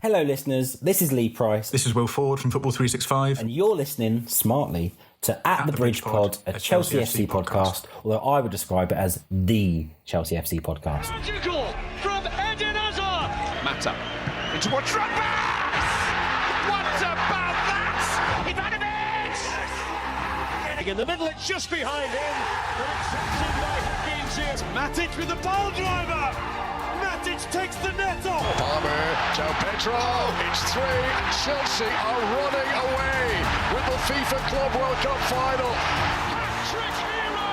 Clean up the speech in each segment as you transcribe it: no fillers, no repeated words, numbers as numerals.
Hello, listeners. This is Lee Price. This is Will Ford from Football 365. And you're listening smartly to At the Bridge Pod, a Chelsea FC podcast, although I would describe it as the Chelsea FC podcast. Magical from Eden Hazard. Mata into a trap pass. What about that? Ivanovic! In the middle, it's just behind him. But it's in by Hakim. Matic with the ball driver. Matic takes the net off. Palmer, João Pedro, it's three, and Chelsea are running away with the FIFA Club World Cup final. Hat-trick hero,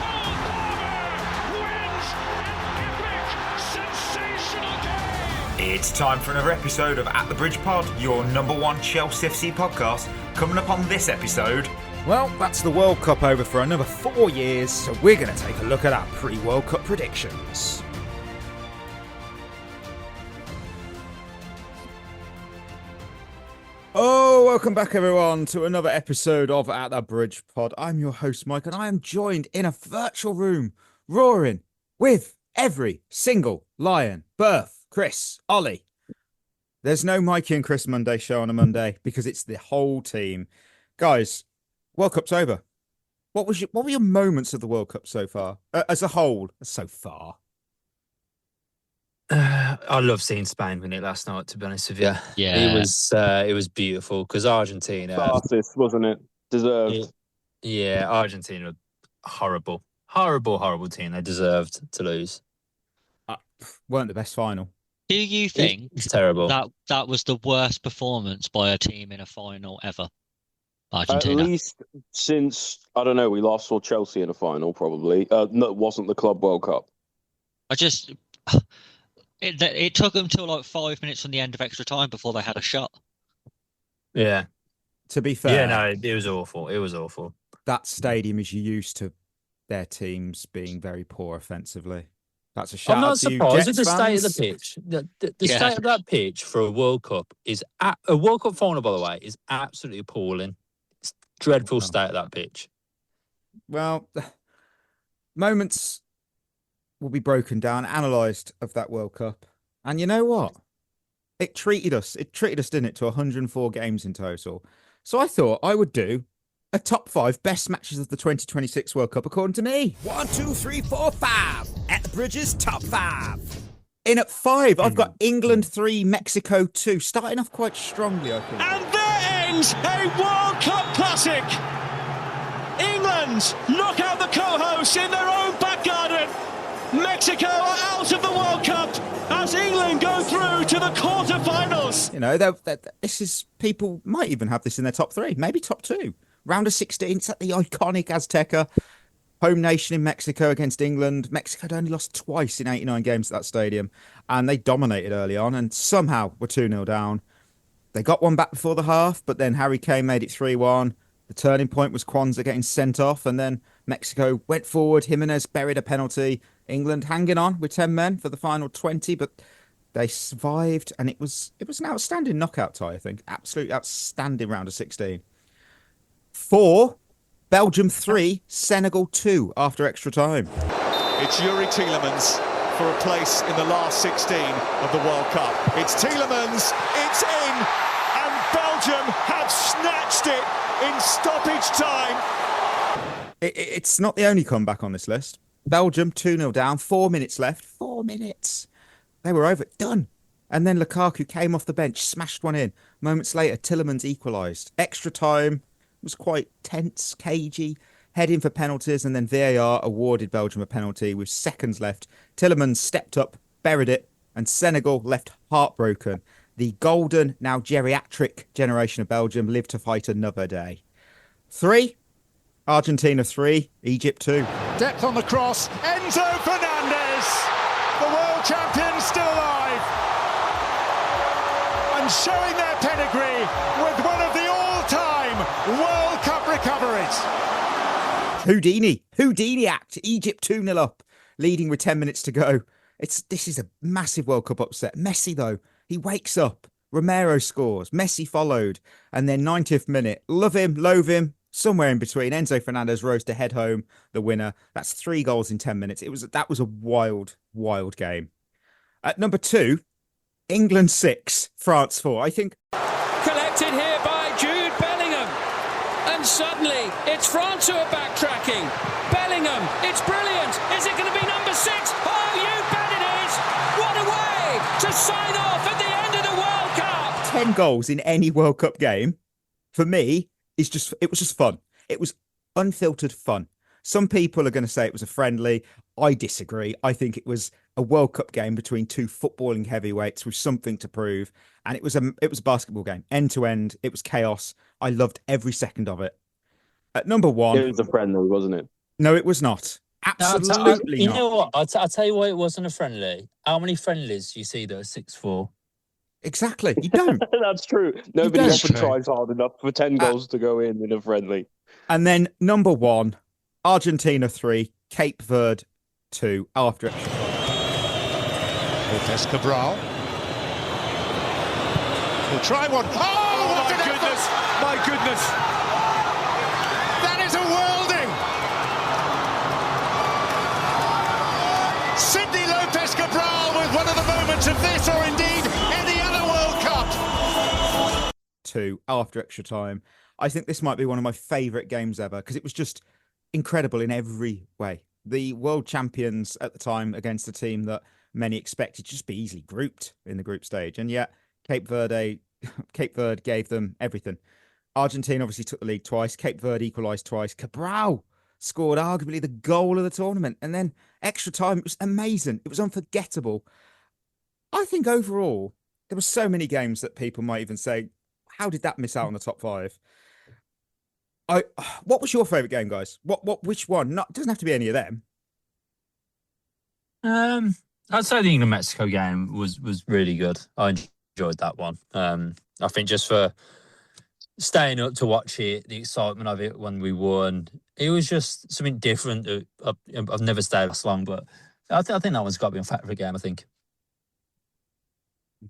Cole Palmer wins an epic, sensational game. It's time for another episode of At the Bridge Pod, your number one Chelsea FC podcast. Coming up on this episode... Well, that's the World Cup over for another 4 years, so we're going to take a look at our pre-World Cup predictions. Oh, welcome back everyone to another episode of At the Bridge Pod. I'm your host Mike and I am joined in a virtual room, roaring with every single lion. Berth, Chris, Ollie. There's no Mikey and Chris Monday show on a Monday because it's the whole team. Guys, World Cup's over. What were your moments of the World Cup so far? As a whole, so far? I love seeing Spain win it last night, to be honest with you. Yeah. It was beautiful because Argentina... Artist, wasn't it? Deserved. Yeah, Argentina, horrible team. They deserved to lose. Weren't the best final. Do you think It's terrible. that was the worst performance by a team in a final ever? Argentina. At least since, I don't know, we last saw Chelsea in a final, probably. No, it wasn't the Club World Cup. It took them till like 5 minutes from the end of extra time before they had a shot. Yeah. To be fair, Yeah, no, it was awful. It was awful. that stadium is used to their teams being very poor offensively. That's a shout I'm not out to surprised you, at the Jets state of fans. the pitch. The state of that pitch for a World Cup is a World Cup final, by the way, is absolutely appalling. It's dreadful state of that pitch. Well, moments will be broken down, analysed of that World Cup. And you know what? It treated us, didn't it, to 104 games in total. So I thought I would do a top 5 best matches of the 2026 World Cup according to me. 1, 2, 3, 4, 5. At the Bridges top 5. In at 5, I've got England 3, Mexico 2. Starting off quite strongly, I think. And there ends a World Cup classic. England knock out the co-hosts in their own back garden. Mexico are out of the World Cup as England go through to the quarterfinals. You know, this is, people might even have this in their top 3, maybe top 2. Round of 16, it's at the iconic Azteca. Home nation in Mexico against England. Mexico had only lost twice in 89 games at that stadium, and they dominated early on and somehow were 2-0 down. They got one back before the half, but then Harry Kane made it 3-1. The turning point was Kwanzaa getting sent off, and then Mexico went forward. Jimenez buried a penalty. England hanging on with 10 men for the final 20, but they survived, and it was an outstanding knockout tie, I think. Absolutely outstanding round of 16. 4, Belgium 3, Senegal 2 after extra time. It's Yuri Tielemans for a place in the last 16 of the World Cup. It's Tielemans, it's in, and Belgium have snatched it in stoppage time. It's not the only comeback on this list. Belgium 2-0 down, 4 minutes left. 4 minutes. They were over, done. And then Lukaku came off the bench, smashed one in. Moments later, Tielemans equalised. Extra time was quite tense, cagey, heading for penalties, and then VAR awarded Belgium a penalty with seconds left. Tielemans stepped up, buried it, and Senegal left heartbroken. The golden, now geriatric generation of Belgium lived to fight another day. 3, Argentina 3, Egypt 2. Depth on the cross, Enzo Fernandez, the world champions still alive, and showing their pedigree with one of the all-time World Cup recoveries. Houdini act, Egypt 2-0 up, leading with 10 minutes to go. This is a massive World Cup upset. Messi, though, he wakes up. Romero scores. Messi followed. And then 90th minute, love him, loathe him, somewhere in between, Enzo Fernandez rose to head home the winner. That's 3 goals in 10 minutes. That was a wild game. At number 2, England 6, France 4. I think collected here by Jude Bellingham. And suddenly, it's France who are backtracking. Bellingham, it's brilliant. Is it going to be number 6? Oh, you bet it is. What a way to sign off at the end of the World Cup. 10 goals in any World Cup game, for me, it was just fun. It was unfiltered fun. Some people are going to say it was a friendly. I disagree. I think it was a World Cup game between two footballing heavyweights with something to prove. And it was a basketball game, end to end. It was chaos. I loved every second of it. At number 1. It was a friendly, wasn't it? No, it was not. Absolutely you not. know what? I'll tell you why it wasn't a friendly. How many friendlies do you see that are 6-4? Exactly. You don't. That's true. Nobody often tries hard enough for 10 goals to go in a friendly. And then number 1, Argentina 3, Cape Verde 2 after extra time. Lopez Cabral. We'll try one. Oh, my goodness! My goodness! That is a worldie! Sidney Lopez Cabral with one of the moments of this, or indeed any other World Cup. 2 after extra time. I think this might be one of my favourite games ever because it was just incredible in every way. The world champions at the time against a team that many expected to just be easily grouped in the group stage. And yet Cape Verde gave them everything. Argentina obviously took the lead twice. Cape Verde equalised twice. Cabral scored arguably the goal of the tournament. And then extra time, it was amazing. It was unforgettable. I think overall, there were so many games that people might even say, how did that miss out on the top 5? What was your favourite game, guys? Which one? It doesn't have to be any of them. I'd say the England-Mexico game was really good. I enjoyed that one. I think just for staying up to watch it, the excitement of it when we won, it was just something different. I've never stayed this long, but I think that one's got to be my favourite game, I think.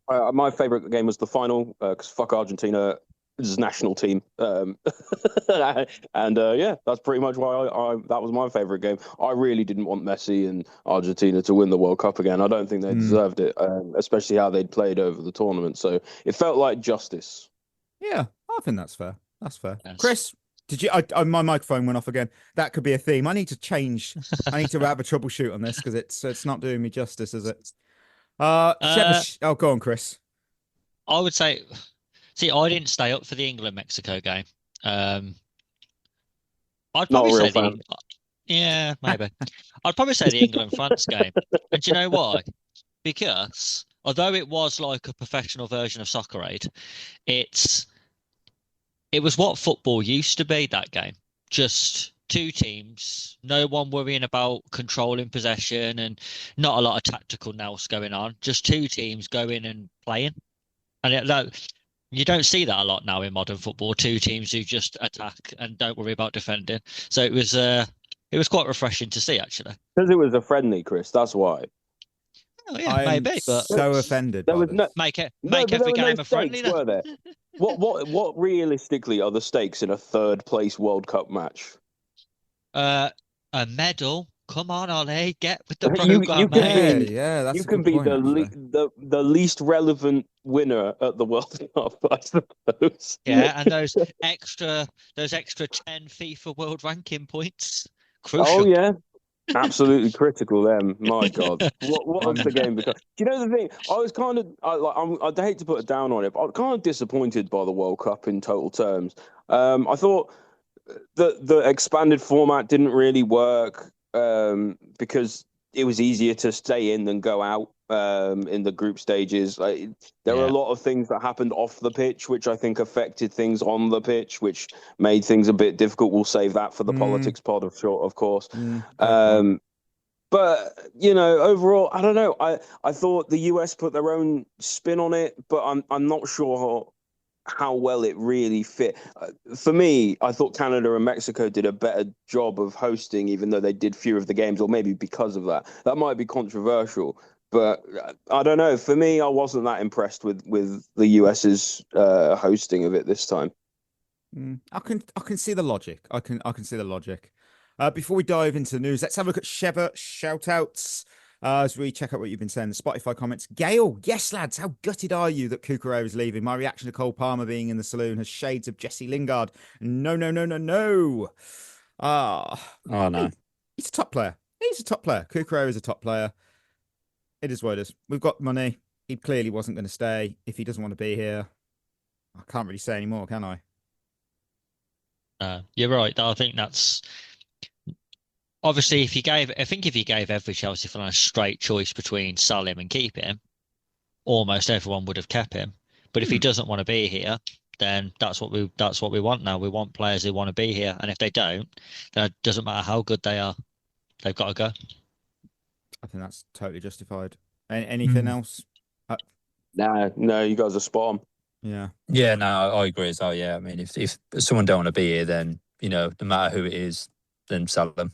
My favourite game was the final, because fuck Argentina. His national team, and that's pretty much why that was my favorite game. I really didn't want Messi and Argentina to win the World Cup again. I don't think they deserved it, especially how they'd played over the tournament. So it felt like justice. Yeah, I think that's fair. That's fair. Yes. Chris, did you? My microphone went off again. That could be a theme. I need to change. I need to have a troubleshoot on this because it's not doing me justice, is it? Shevva, go on, Chris. I would say. See, I didn't stay up for the England-Mexico game. I'd probably say yeah, maybe. I'd probably say the England-France game. And do you know why? Because although it was like a professional version of Soccer Aid, it was what football used to be, that game. Just two teams, no one worrying about controlling possession and not a lot of tactical nous going on. Just two teams going and playing. And you don't see that a lot now in modern football. Two teams who just attack and don't worry about defending. So it was quite refreshing to see, actually. Because it was a friendly, Chris. That's why. Oh, yeah, maybe. But so offended. There was make every game a friendly. Stakes, were there? What realistically are the stakes in a third place World Cup match? A medal. Come on, Ollie, get with the program, mate. That's you can be the least relevant winner at the World Cup, I suppose. Yeah, and those extra 10 FIFA World Ranking points. Crucial. Oh yeah, absolutely critical. Them, my God, what has the game become? Do you know the thing? I was kind of I'd hate to put it down on it, but I'm kind of disappointed by the World Cup in total terms. I thought the expanded format didn't really work. Because it was easier to stay in than go out in the group stages. There were a lot of things that happened off the pitch, which I think affected things on the pitch, which made things a bit difficult. We'll save that for the politics pod of course. But, overall, I don't know. I thought the US put their own spin on it, but I'm not sure how well it really fit. For me, I thought Canada and Mexico did a better job of hosting, even though they did fewer of the games, or maybe because of that. That might be controversial, but I don't know. For me, I wasn't that impressed with the US's hosting of it this time. I can see the logic. I can see the logic. Before we dive into the news, let's have a look at Shevva shoutouts. As we check out what you've been saying, the Spotify comments. Gail, yes, lads, how gutted are you that Cucurella is leaving? My reaction to Cole Palmer being in the saloon has shades of Jesse Lingard. No, no, no, no, no. Oh, no. He's a top player. He's a top player. Cucurella is a top player. It is what it is. We've got money. He clearly wasn't going to stay. If he doesn't want to be here, I can't really say anymore, can I? You're right. I think that's obviously if you gave every Chelsea fan a straight choice between sell him and keep him, almost everyone would have kept him. But if he doesn't want to be here, then that's what we want now. We want players who want to be here, and if they don't, then it doesn't matter how good they are, they've got to go. I think that's totally justified. Anything else? No, you guys are spot on. Yeah. Yeah, no, I agree as well. Yeah, I mean, if someone don't want to be here, then, no matter who it is, then sell them.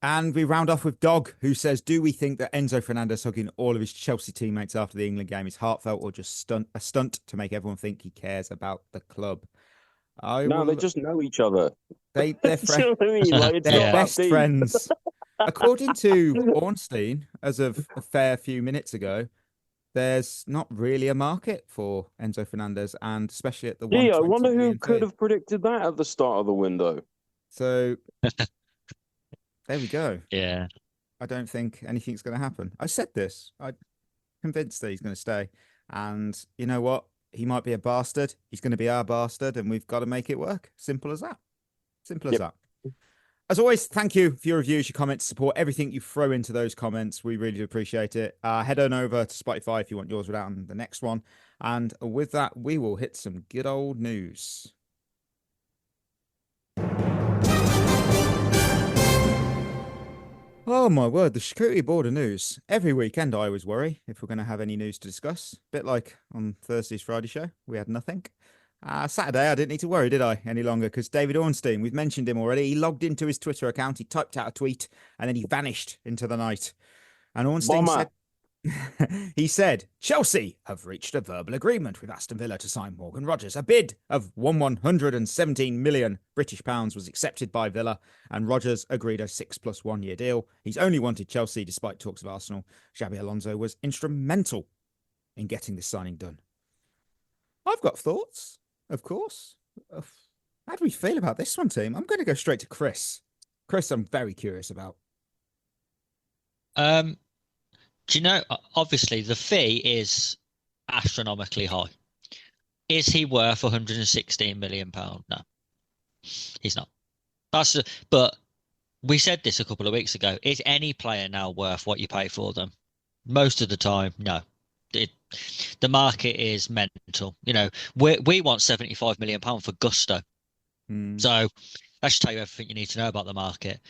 And we round off with Dog, who says, do we think that Enzo Fernandez hugging all of his Chelsea teammates after the England game is heartfelt or just a stunt to make everyone think he cares about the club? They just know each other. They're friends. You know what I mean? Like, They're best friends. According to Ornstein, as of a fair few minutes ago, there's not really a market for Enzo Fernandez, and especially at the one. Yeah, I wonder who could have predicted that at the start of the window. So there we go. Yeah. I don't think anything's going to happen. I said this. I'm convinced that he's going to stay. And you know what? He might be a bastard. He's going to be our bastard, and we've got to make it work. Simple as that. Simple as that. As always, thank you for your reviews, your comments, support, everything you throw into those comments. We really do appreciate it. Head on over to Spotify if you want yours read out on the next one. And with that, we will hit some good old news. Oh my word, the security board of news. Every weekend I always worry if we're going to have any news to discuss. Bit like on Thursday's Friday show, we had nothing. Saturday, I didn't need to worry, did I, any longer? Because David Ornstein, we've mentioned him already. He logged into his Twitter account, he typed out a tweet, and then he vanished into the night. And Ornstein said, he said, Chelsea have reached a verbal agreement with Aston Villa to sign Morgan Rogers. A bid of 117 million British pounds was accepted by Villa, and Rogers agreed a 6+1 year deal. He's only wanted Chelsea despite talks of Arsenal. Xabi Alonso was instrumental in getting this signing done. I've got thoughts. Of course. How do we feel about this one, team? I'm going to go straight to Chris. Chris, I'm very curious about. Do you know, obviously, the fee is astronomically high. Is he worth £116 million? No, he's not. But we said this a couple of weeks ago. Is any player now worth what you pay for them? Most of the time, no. The market is mental. We want £75 million for gusto. So that should tell you everything you need to know about the market.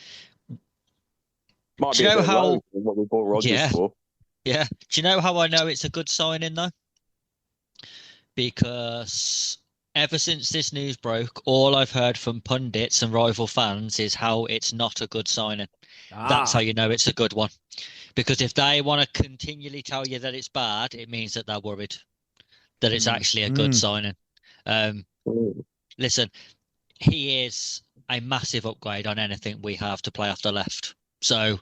Might be a bit low for what we bought Rodgers for. Yeah. Do you know how I know it's a good signing though? Because ever since this news broke, all I've heard from pundits and rival fans is how it's not a good signing. That's how you know it's a good one. Because if they want to continually tell you that it's bad, it means that they're worried that it's actually a good signing. Listen, he is a massive upgrade on anything we have to play off the left. So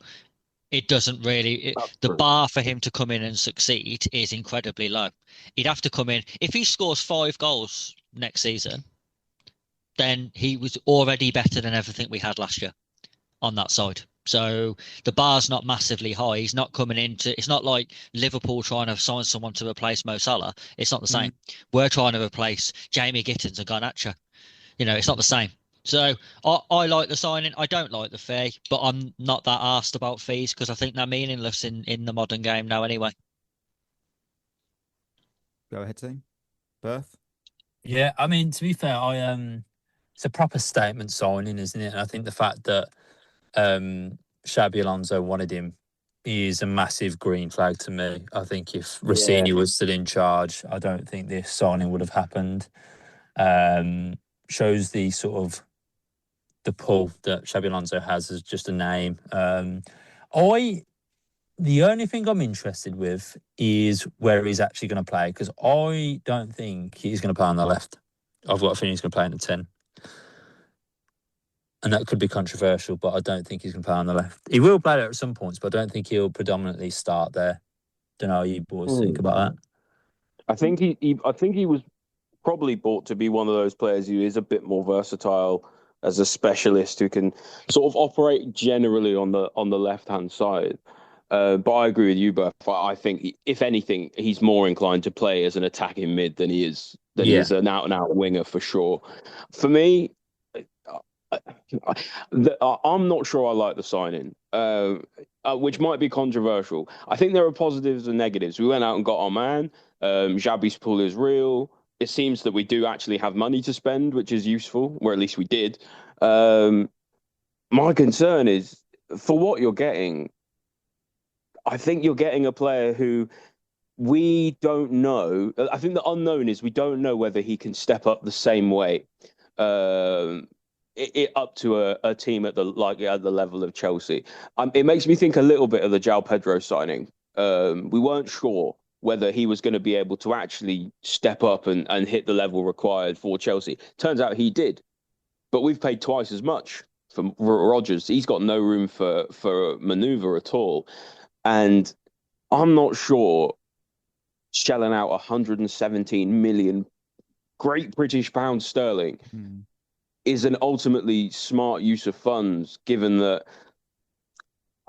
it doesn't really... the bar for him to come in and succeed is incredibly low. He'd have to come in... If he scores 5 goals next season, then he was already better than everything we had last year on that side. So the bar's not massively high. He's not coming into... It's not like Liverpool trying to sign someone to replace Mo Salah. It's not the same. We're trying to replace Jamie Gittins and Garnacho. It's not the same. So I like the signing. I don't like the fee, but I'm not that arsed about fees because I think they're meaningless in the modern game now anyway. Go ahead, team. Berth? Yeah, I mean, to be fair, it's a proper statement signing, isn't it? And I think the fact that Xabi Alonso wanted him is a massive green flag to me. I think if Rossini was still in charge, I don't think this signing would have happened. Shows the sort of the pull that Xabi Alonso has as just a name. The only thing I'm interested with is where he's actually going to play, because I don't think he's going to play on the left. I've got a feeling he's going to play in the 10. and that could be controversial, but I don't think he's going to play on the left. He will play there at some points, but I don't think he'll predominantly start there. Don't know how you boys think about that. I think he was probably bought to be one of those players who is a bit more versatile as a specialist who can sort of operate generally on the left hand side. But I agree with you, Bert. I think if anything, he's more inclined to play as an attacking mid than he is an out and out winger for sure. For me, I'm not sure I like the signing, which might be controversial. I think there are positives and negatives. We went out and got our man. Xabi's pull is real. It seems that we do actually have money to spend, which is useful, or at least we did. My concern is, for what you're getting, I think you're getting a player who we don't know. I think the unknown is we don't know whether he can step up the same way. Up to a team at the level of Chelsea. It makes me think a little bit of the João Pedro signing. We weren't sure whether he was going to be able to actually step up and hit the level required for Chelsea. Turns out he did, but we've paid twice as much for Rodgers. He's got no room for manoeuvre at all, and I'm not sure shelling out 117 million Great British pounds sterling is an ultimately smart use of funds, given that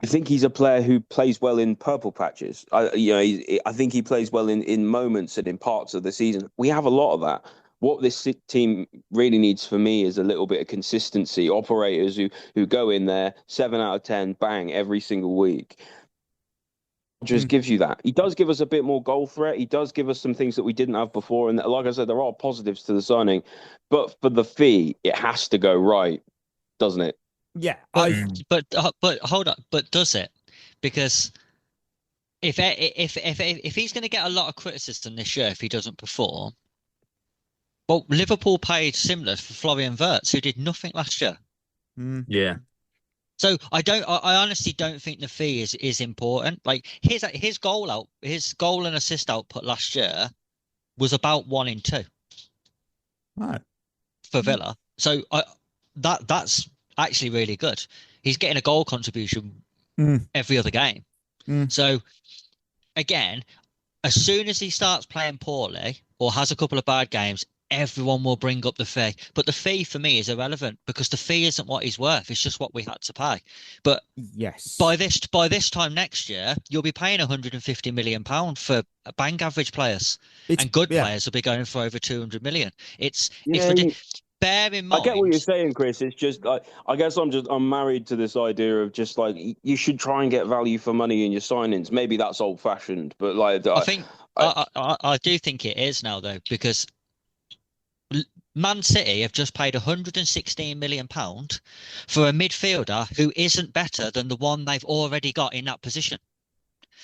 I think he's a player who plays well in purple patches. I think he plays well in moments and in parts of the season. We have a lot of that. What this team really needs for me is a little bit of consistency, operators who go in there 7 out of 10, bang, every single week. Just gives you that. He does give us a bit more goal threat. He does give us some things that we didn't have before. And like I said, there are positives to the signing. But for the fee, it has to go right, doesn't it? Yeah. But hold on. But does it? Because if he's going to get a lot of criticism this year if he doesn't perform, well, Liverpool paid similar for Florian Wirtz, who did nothing last year. Yeah. So I honestly don't think the fee is important. Like his goal and assist output last year was about 1 in 2. Right. For Villa. So that's actually really good. He's getting a goal contribution every other game. So again, as soon as he starts playing poorly or has a couple of bad games, everyone will bring up the fee. But the fee for me is irrelevant because the fee isn't what he's worth. It's just what we had to pay. But yes, by this time next year, you'll be paying £150 million for bang average players. And good players will be going for over 200 million. It's bear in mind. I get what you're saying, Chris. It's just I guess I'm married to this idea of just like you should try and get value for money in your signings. Maybe that's old fashioned, but like I do think it is now though, because Man City have just paid £116 million for a midfielder who isn't better than the one they've already got in that position.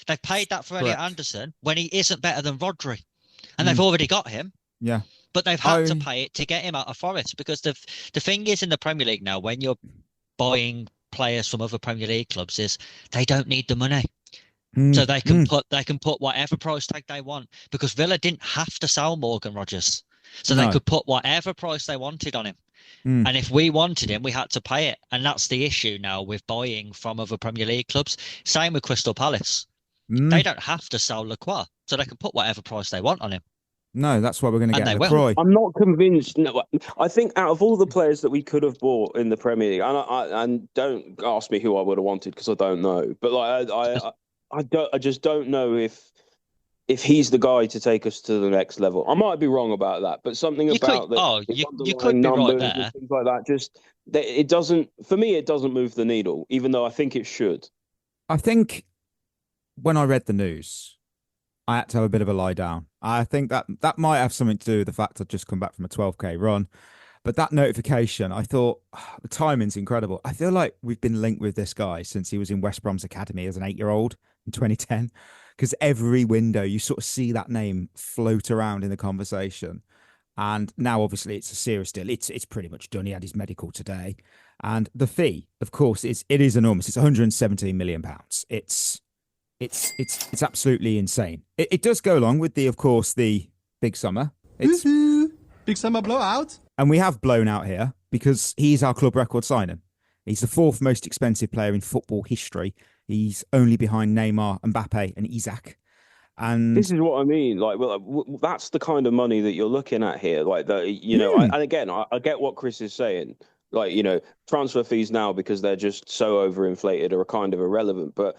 They've paid that for Elliot Anderson when he isn't better than Rodri, and they've already got him. Yeah, but they've had to pay it to get him out of Forest, because the thing is in the Premier League now, when you're buying players from other Premier League clubs, is they don't need the money. So they can put whatever price tag they want, because Villa didn't have to sell Morgan Rodgers. So they could put whatever price they wanted on him. And if we wanted him, we had to pay it. And that's the issue now with buying from other Premier League clubs. Same with Crystal Palace. They don't have to sell Lacroix, so they can put whatever price they want on him. No, that's why we're going to get Lacroix. I'm not convinced. No, I think out of all the players that we could have bought in the Premier League, and don't ask me who I would have wanted because I don't know. But like I just don't know if he's the guy to take us to the next level. I might be wrong about that, but something you about you could be right there. Things like that, it doesn't, for me, it doesn't move the needle, even though I think it should. I think when I read the news, I had to have a bit of a lie down. I think that might have something to do with the fact I've just come back from a 12K run. But that notification, I thought, the timing's incredible. I feel like we've been linked with this guy since he was in West Brom's academy as an 8-year-old in 2010. Because every window you sort of see that name float around in the conversation. And now, obviously, it's a serious deal. It's pretty much done. He had his medical today. And the fee, of course, it is enormous. It's £117 million. It's absolutely insane. It does go along with the big summer. Big summer blowout. And we have blown out here because he's our club record signing. He's the fourth most expensive player in football history. He's only behind Neymar, Mbappe, and Isaac. And this is what I mean. Like, well, that's the kind of money that you're looking at here. Like, and again, I get what Chris is saying. Like, transfer fees now, because they're just so overinflated, are kind of irrelevant. But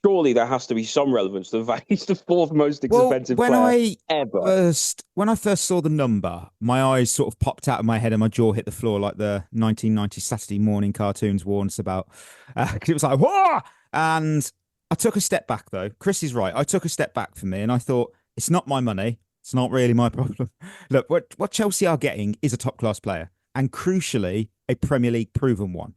surely there has to be some relevance to the fact he's the fourth most expensive player ever. When I first saw the number, my eyes sort of popped out of my head and my jaw hit the floor like the 1990 Saturday morning cartoons warned us about. It was like, whoa! And I took a step back, though. Chris is right. I took a step back for me, and I thought, it's not my money. It's not really my problem. Look, what Chelsea are getting is a top-class player, and crucially, a Premier League proven one.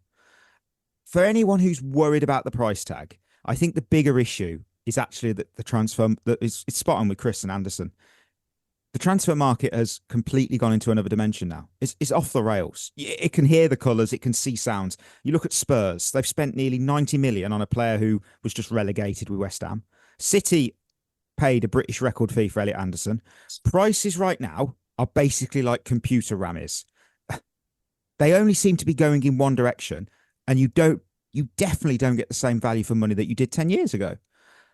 For anyone who's worried about the price tag, I think the bigger issue is actually that the transfer, it's spot on with Chris and Anderson. The transfer market has completely gone into another dimension now. It's off the rails. It can hear the colours. It can see sounds. You look at Spurs. They've spent nearly 90 million on a player who was just relegated with West Ham. City paid a British record fee for Elliot Anderson. Prices right now are basically like computer RAM is. They only seem to be going in one direction, and you definitely don't get the same value for money that you did 10 years ago.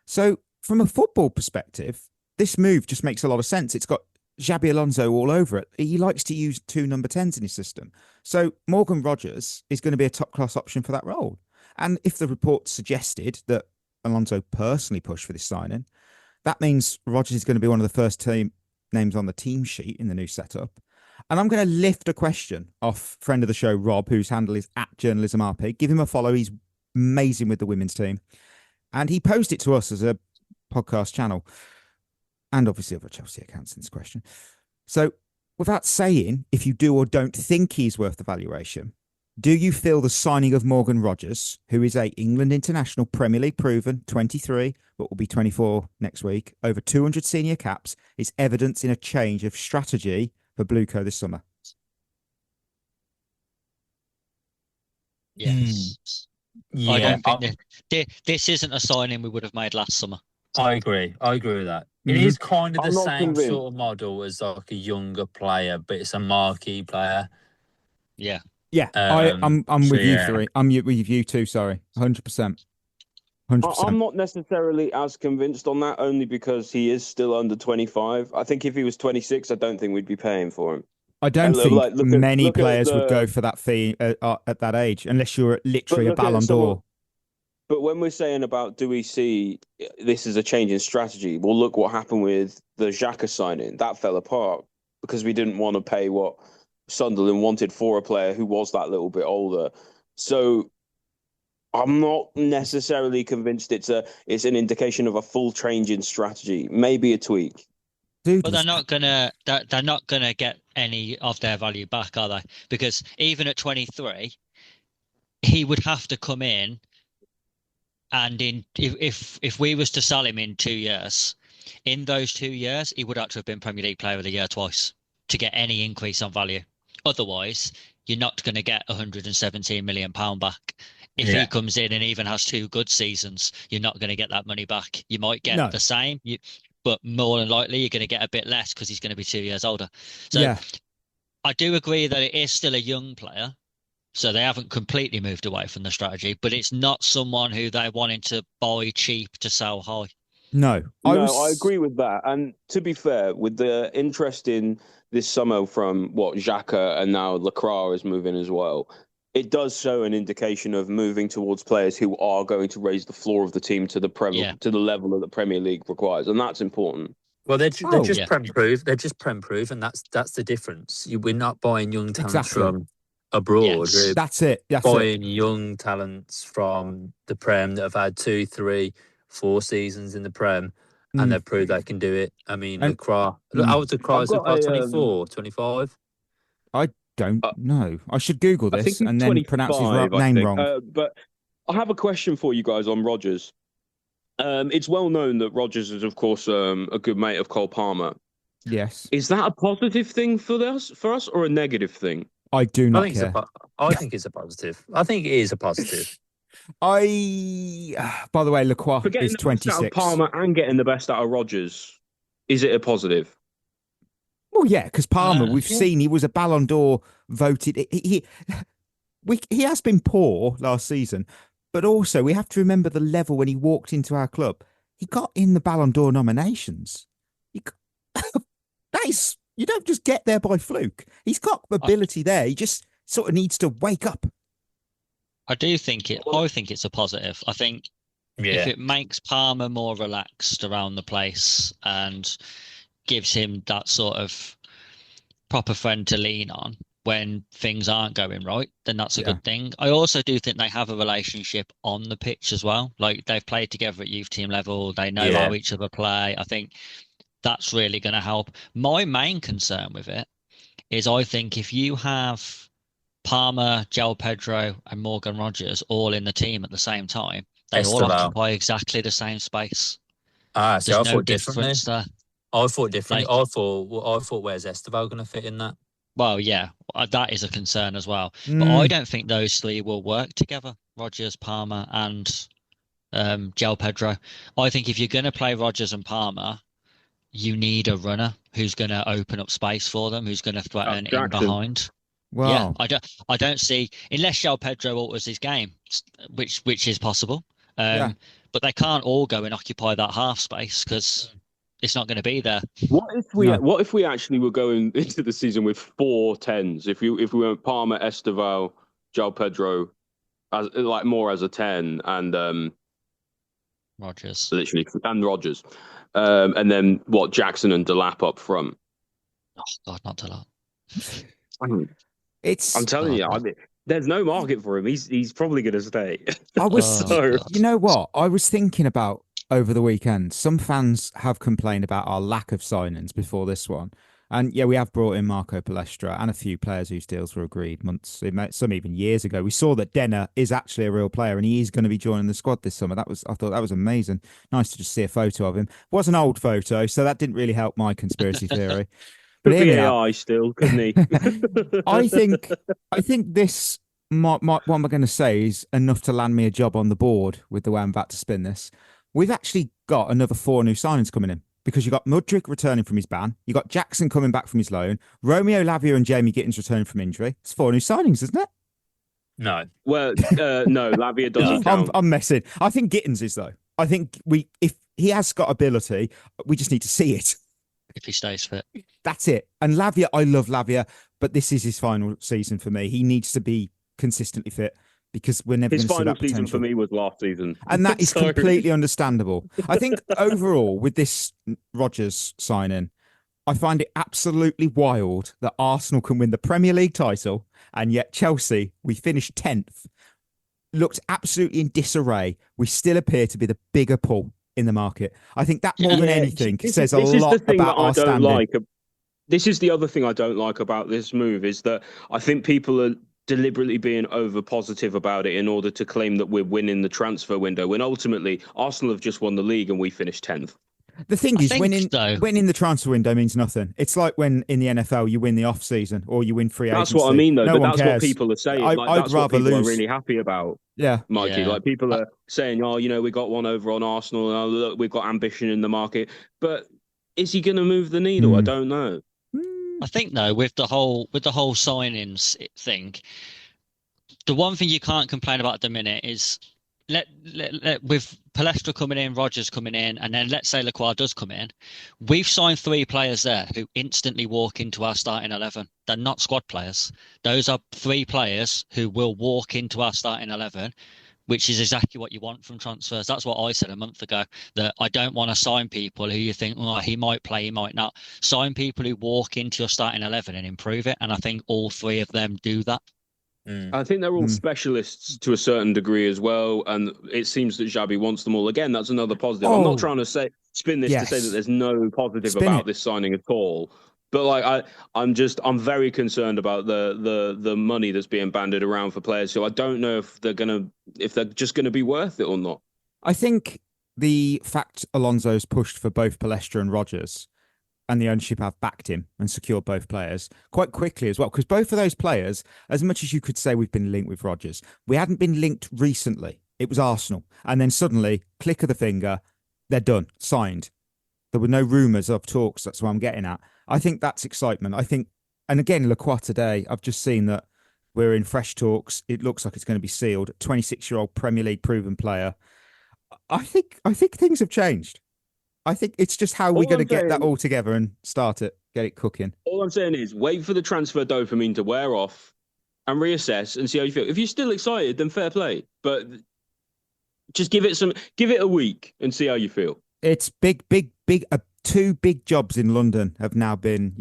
So from a football perspective, this move just makes a lot of sense. It's got Xabi Alonso all over it. He likes to use 2 number 10s in his system. So Morgan Rogers is going to be a top-class option for that role. And if the report suggested that Alonso personally pushed for this signing, that means Rogers is going to be one of the first team names on the team sheet in the new setup. And I'm going to lift a question off friend of the show, Rob, whose handle is @JournalismRP. Give him a follow. He's amazing with the women's team. And he posed it to us as a podcast channel, and obviously other Chelsea accounts in this question. So without saying if you do or don't think he's worth the valuation, do you feel the signing of Morgan Rogers, who is a England international, Premier League proven, 23, but will be 24 next week, over 200 senior caps, is evidence in a change of strategy for Blueco this summer? Yes. Yeah, I don't think this isn't a signing we would have made last summer. I agree with that. It is kind of the same sort of model as like a younger player, but it's a marquee player. Yeah. Yeah, I'm with you three. I'm with you too. Sorry, 100%. 100%. I'm not necessarily as convinced on that, only because he is still under 25. I think if he was 26, I don't think we'd be paying for him. I don't think many players would go for that fee at that age, unless you're literally a Ballon d'Or. But when we're saying about, do we see this as a change in strategy? Well, look what happened with the Xhaka signing. That fell apart because we didn't want to pay what Sunderland wanted for a player who was that little bit older. So I'm not necessarily convinced it's an indication of a full change in strategy. Maybe a tweak. Dude, but they're not gonna get any of their value back, are they? Because even at 23, he would have to come in. And if we was to sell him in 2 years, in those 2 years, he would actually have been Premier League Player of the Year twice to get any increase on value. Otherwise, you're not going to get £117 million back. If he comes in and even has 2 good seasons, you're not going to get that money back. You might get the same, but more than likely you're going to get a bit less because he's going to be 2 years older. So I do agree that it is still a young player. So they haven't completely moved away from the strategy, but it's not someone who they're wanting to buy cheap to sell high. No, I agree with that. And to be fair, with the interest in this summer from Xhaka and now Lacroix is moving as well, it does show an indication of moving towards players who are going to raise the floor of the team to the to the level that the Premier League requires, and that's important. Well, they're just Prem-proof. They're just Prem-proof, and that's the difference. We're not buying young talents from abroad. Yes. That's it. Buying young talents from the Prem that have had 2, 3, 4 seasons in the Prem, and they've proved they can do it. I mean, Lacroix. How old Lacroix? Is Lacroix 24, 25? I don't know. I should Google this and then pronounce his name wrong. But I have a question for you guys on Rogers. It's well known that Rogers is, of course, a good mate of Cole Palmer. Yes. Is that a positive thing for us or a negative thing? I do not care. I think it's a positive. I think it is a positive. By the way, Lacroix is 26. Out of Palmer and getting the best out of Rogers, is it a positive? Oh yeah, because Palmer, we've Yeah. seen he was a Ballon d'Or voted. He has been poor last season, but also we have to remember the level when he walked into our club. He got in the Ballon d'Or nominations. That is, you don't just get there by fluke. He's got ability there. He just sort of needs to wake up. I think it's a positive. I think if it makes Palmer more relaxed around the place and gives him that sort of proper friend to lean on when things aren't going right, then that's a good thing. I also do think they have a relationship on the pitch as well. Like, they've played together at youth team level. They know how each other play. I think that's really going to help. My main concern with it is I think if you have Palmer, João Pedro and Morgan Rogers all in the team at the same time, they all occupy exactly the same space. So There's I no thought differently. difference there. I thought differently. I thought where's Esteval going to fit in that? Well, yeah, that is a concern as well. But I don't think those three will work together. Rogers, Palmer and João Pedro. I think if you're going to play Rogers and Palmer, you need a runner who's going to open up space for them, who's going to threaten in behind. Wow. Yeah, I don't see, unless João Pedro alters his game, which is possible. But they can't all go and occupy that half space because it's not going to be there. What if we actually were going into the season with 4 10s? If we went Palmer, Esteval, João Pedro, as like more as a 10, and Rogers, literally, and Rogers, and then Jackson and Delap up front. Oh God, not Delap. I'm telling you, there's no market for him. He's probably going to stay. You know what? I was thinking about over the weekend. Some fans have complained about our lack of signings before this one. And yeah, we have brought in Marco Palestra and a few players whose deals were agreed months, some even years ago. We saw that Denner is actually a real player and he is going to be joining the squad this summer. I thought that was amazing. Nice to just see a photo of him. It was an old photo, so that didn't really help my conspiracy theory. But AI still, couldn't he? I think this, what am I going to say, is enough to land me a job on the board with the way I'm about to spin this. We've actually got another 4 new signings coming in because you got Mudryk returning from his ban. You got Jackson coming back from his loan. Romeo Lavia and Jamie Gittins returning from injury. It's 4 new signings, isn't it? No. Well, no, Lavia doesn't count. I'm messing. I think Gittins is, though. I think if he has got ability, we just need to see it. If he stays fit. That's it. And Lavia, I love Lavia, but this is his final season for me. He needs to be consistently fit because we're never going to see that potential. His final season for me was last season. And that is completely understandable. I think overall, with this Rodgers signing, I find it absolutely wild that Arsenal can win the Premier League title and yet Chelsea, we finished 10th, looked absolutely in disarray. We still appear to be the bigger pull in the market. I think that more than anything says a lot about our standing. This is the other thing I don't like about this move is that I think people are deliberately being over positive about it in order to claim that we're winning the transfer window when ultimately Arsenal have just won the league and we finished 10th. The thing is, winning the transfer window means nothing. It's like when in the NFL you win the off season or you win free agency. That's what I mean, though. No but that's cares. what people are saying. I'd rather lose. Are really happy about. Yeah, Mikey. Like people are saying, "Oh, we got one over on Arsenal. And look, we've got ambition in the market." But is he going to move the needle? I don't know. I think though, with the whole signings thing, the one thing you can't complain about at the minute is with Palestra coming in, Rogers coming in, and then let's say Lacroix does come in, we've signed 3 players there who instantly walk into our starting 11. They're not squad players. Those are 3 players who will walk into our starting 11, which is exactly what you want from transfers. That's what I said a month ago, that I don't want to sign people who you think, oh, he might play, he might not. Sign people who walk into your starting 11 and improve it, and I think all 3 of them do that. I think they're all specialists to a certain degree as well, and it seems that Xabi wants them all. Again, that's another positive. I'm not trying to spin this to say that there's no positive about this signing at all. But like I'm very concerned about the money that's being bandied around for players. So I don't know if they're just gonna be worth it or not. I think the fact Alonso's pushed for both Palestra and Rogers, and the ownership have backed him and secured both players quite quickly as well. Because both of those players, as much as you could say we've been linked with Rodgers, we hadn't been linked recently. It was Arsenal. And then suddenly, click of the finger, they're done, signed. There were no rumours of talks. That's what I'm getting at. I think that's excitement. I think, and again, Lacroix today, I've just seen that we're in fresh talks. It looks like it's going to be sealed. 26-year-old Premier League proven player. I think things have changed. I think it's just how we're going to get that all together and start it, get it cooking. All I'm saying is wait for the transfer dopamine to wear off and reassess and see how you feel. If you're still excited, then fair play. But just give it a week and see how you feel. It's big. 2 big jobs in London have now been,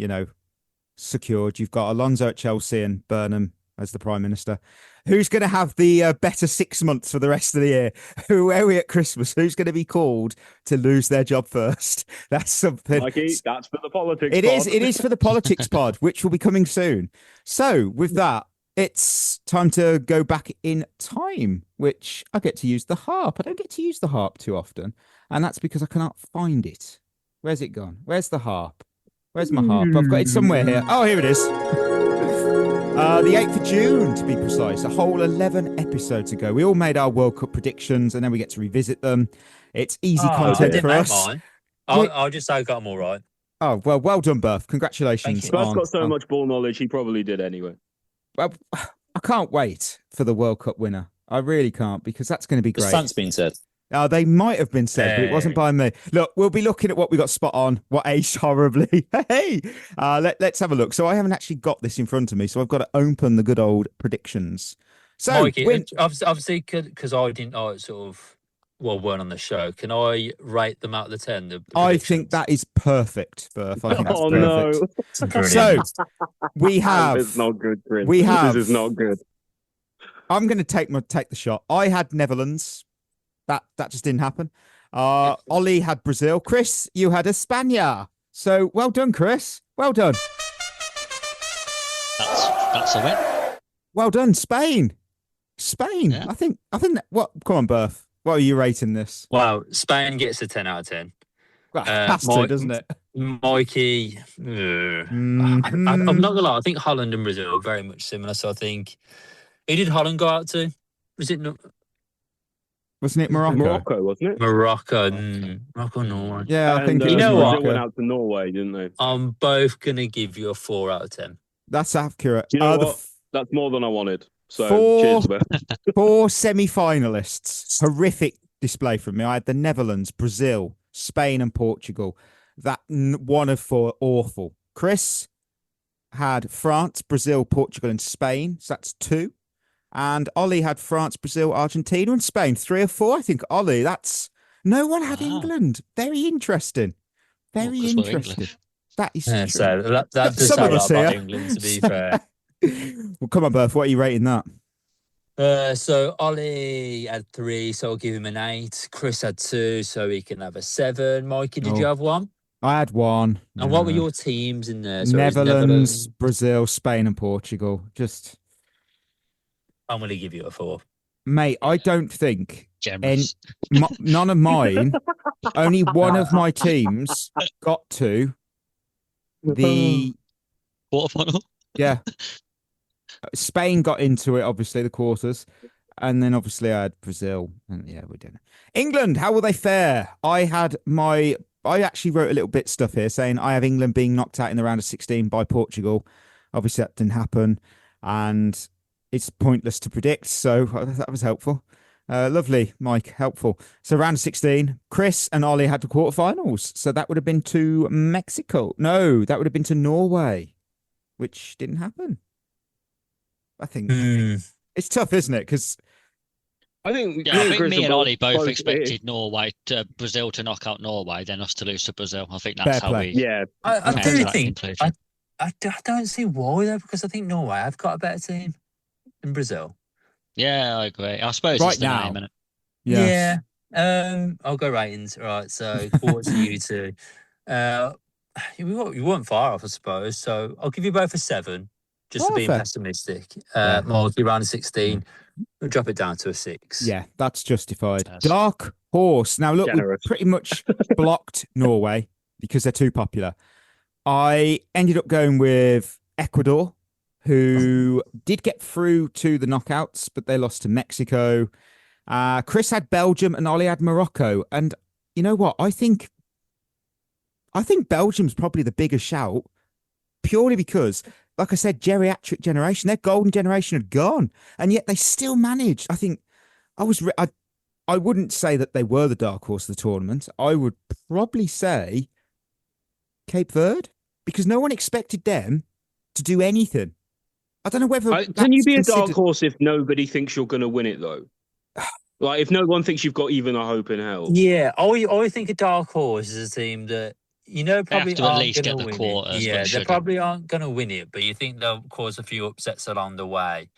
secured. You've got Alonso at Chelsea and Burnham as the Prime Minister. Who's going to have the better 6 months for the rest of the year? Where are we at Christmas? Who's going to be called to lose their job first? That's something. Mikey, that's for the politics pod. It is for the politics pod, which will be coming soon. So with that, it's time to go back in time, which I get to use the harp. I don't get to use the harp too often, and that's because I cannot find it. Where's it gone? Where's the harp? Where's my harp? I've got it somewhere here. Oh, here it is. The 8th of June, to be precise, a whole 11 episodes ago. We all made our World Cup predictions, and then we get to revisit them. It's easy content for us. I'll just say I got them all right. Oh, well done, Berth. Congratulations. Berth's got so much ball knowledge, he probably did anyway. Well, I can't wait for the World Cup winner. I really can't, because that's going to be great. The stunt's been said. They might have been said, but it wasn't by me. Look, we'll be looking at what we got spot on, what aged horribly. Hey, let's have a look. So I haven't actually got this in front of me, so I've got to open the good old predictions. So, Mikey, obviously, because I didn't weren't on the show, can I rate them out of the 10? I think that is perfect, Berth. I think that's perfect. No. So we have. This is not good, Chris. This is not good. I'm going to take the shot. I had Netherlands. That just didn't happen. Ollie had Brazil. Chris, you had España. So well done, Chris. Well done. That's a win. Well done, Spain. Yeah. I think that, what? Come on, Berth. What are you rating this? Well, Spain gets a 10 out of 10. Well, has to, doesn't it? Mikey, I'm not gonna lie. I think Holland and Brazil are very much similar. So I think who did Holland go out to? Wasn't it Morocco? Morocco, wasn't it? Morocco, Norway. Yeah, I think you know what? Brazil went out to Norway, didn't they? I'm both gonna give you a 4 out of 10. That's accurate. You know what? That's more than I wanted. So cheers, man. 4 semi-finalists. Horrific display from me. I had the Netherlands, Brazil, Spain, and Portugal. That 1 of 4, awful. Chris had France, Brazil, Portugal, and Spain. So that's 2. And Ollie had France, Brazil, Argentina, and Spain. 3 of 4, I think. Ollie, that's... No one had England. Very interesting. Very interesting. That is true. So that does sound a lot about England, to be fair. Well, come on, Berth. What are you rating that? So Ollie had 3, so I'll give him an 8. Chris had 2, so he can have a 7. Mikey, did you have 1? I had 1. And what were your teams in there? Netherlands, Brazil, Spain, and Portugal. I'm going to give you a 4. Mate, I don't think none of mine, only one of my teams got to the quarterfinal. Yeah. Spain got into it, obviously, the quarters. And then obviously I had Brazil. And yeah, we didn't. England, how will they fare? I actually wrote a little bit stuff here saying I have England being knocked out in the round of 16 by Portugal. Obviously that didn't happen. And it's pointless to predict, so that was helpful. Lovely, Mike, helpful. So round of 16, Chris and Ollie had the quarterfinals. So that would have been to Mexico. No, that would have been to Norway, which didn't happen. I think it's tough, isn't it? Because I think me and Ollie both expected Brazil to knock out Norway, then us to lose to Brazil. I think that's how we. Yeah, I do think. I don't see why though, because I think Norway have got a better team than Brazil. Yeah, I agree. I suppose right it's the now. name, isn't it? Yes. Yeah. I'll go ratings. Right. So quarter to you two. You weren't far off, I suppose. So I'll give you both a 7, just to be pessimistic. Multi round of 16. We'll drop it down to a 6. Yeah, that's justified. Dark horse. Now look, we pretty much blocked Norway because they're too popular. I ended up going with Ecuador, who did get through to the knockouts, but they lost to Mexico. Chris had Belgium and Ollie had Morocco. And you know what? I think I think Belgium's probably the bigger shout, purely because, like I said, geriatric generation, their golden generation had gone, and yet they still managed. I think I wouldn't say that they were the dark horse of the tournament. I would probably say Cape Verde, because no one expected them to do anything. I don't know whether can you be a dark horse if nobody thinks you're going to win it though? Like if no one thinks you've got even a hope in hell. Yeah, I think a dark horse is a team that probably have to at least get the quarters. Yeah, they probably aren't going to win it, but you think they'll cause a few upsets along the way.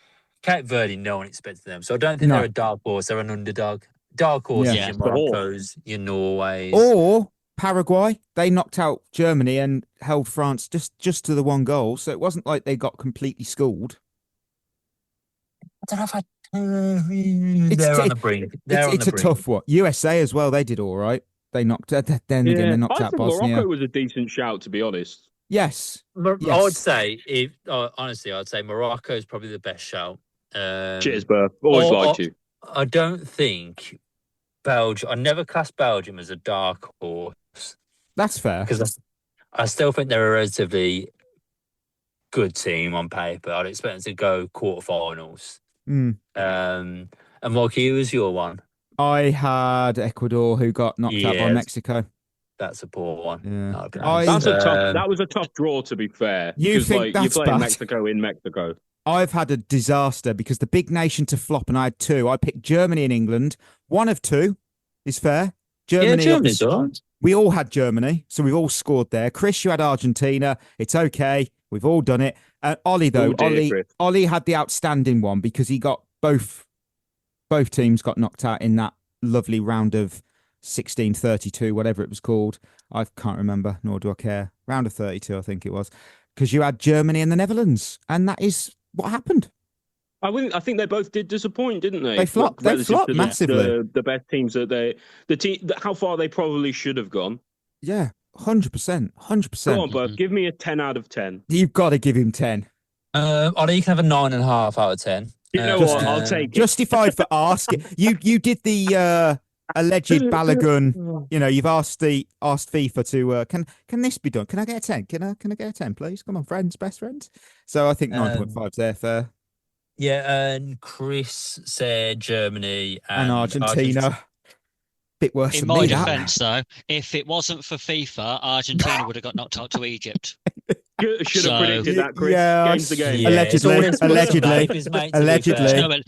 Cape Verde, no one expected them, so I don't think they're a dark horse. They're an underdog. Dark horse is your Morocco's, your Norways, or Paraguay. They knocked out Germany and held France just to the one goal, so it wasn't like they got completely schooled. I don't know if they're on the brink. It's a tough one. USA as well. They did all right. They knocked. Then again, they knocked out Bosnia. Morocco was a decent shout, to be honest. Yes. I would say, honestly, I'd say Morocco is probably the best shout. Cheers, Burr. Always liked you. I don't think Belgium. I never class Belgium as a dark horse. That's fair, because I still think they're a relatively good team on paper. I'd expect them to go quarterfinals. And Mikey, who was your one? I had Ecuador, who got knocked out by Mexico. That's a poor one. Yeah. That was a tough draw, to be fair. You think that's you're playing bad? Mexico in Mexico. I've had a disaster because the big nation to flop, and I had two. I picked Germany and England. One of two is fair. Germany's all right. We all had Germany, so we've all scored there. Chris, you had Argentina. It's okay. We've all done it. Ollie, though, Ollie had the outstanding one because he got both teams got knocked out in that lovely round of 16-32, whatever it was called. I can't remember, nor do I care. Round of 32, I think it was. Because you had Germany and the Netherlands, and that is what happened. I think they both did disappoint, didn't they? They flopped massively. The best teams how far they probably should have gone. Yeah, 100%. 100%. Go on, Bud. Give me a 10 out of 10. You've got to give him 10. Ollie, you can have a 9.5 out of 10. You know what? I'll take it. Justified for asking. You did the alleged Balogun. You've asked FIFA to can this be done? Can I get a 10? Can I get a 10, please? Come on, friends, best friends. So I think 9.5's there, fair. Yeah, and Chris said Germany and Argentina. Bit worse in than my me, defence, though, if it wasn't for FIFA, Argentina would have got knocked out to Egypt. Should have predicted that, Chris. Yeah, Game's the game. Yeah, allegedly.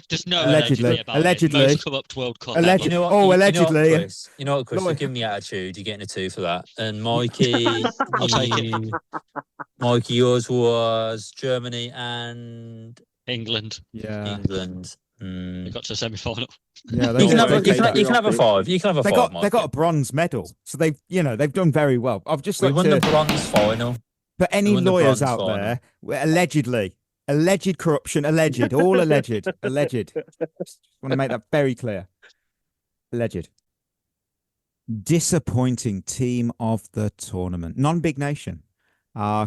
Just no allegedly about allegedly. It. Most come up to World Cup. Allegedly. Allegedly. You know what, Chris? You're giving me attitude. You're getting a 2 for that. And Mikey, I'll take it. Mikey, yours was Germany and England. Yeah, England. We got to the semi-final. Yeah, you can have a 5. You can have a 5. They got a bronze medal, so they've done very well. I've just won the bronze final. For any lawyers out there, alleged corruption, all alleged. Just want to make that very clear. Alleged. Disappointing team of the tournament, non-big nation.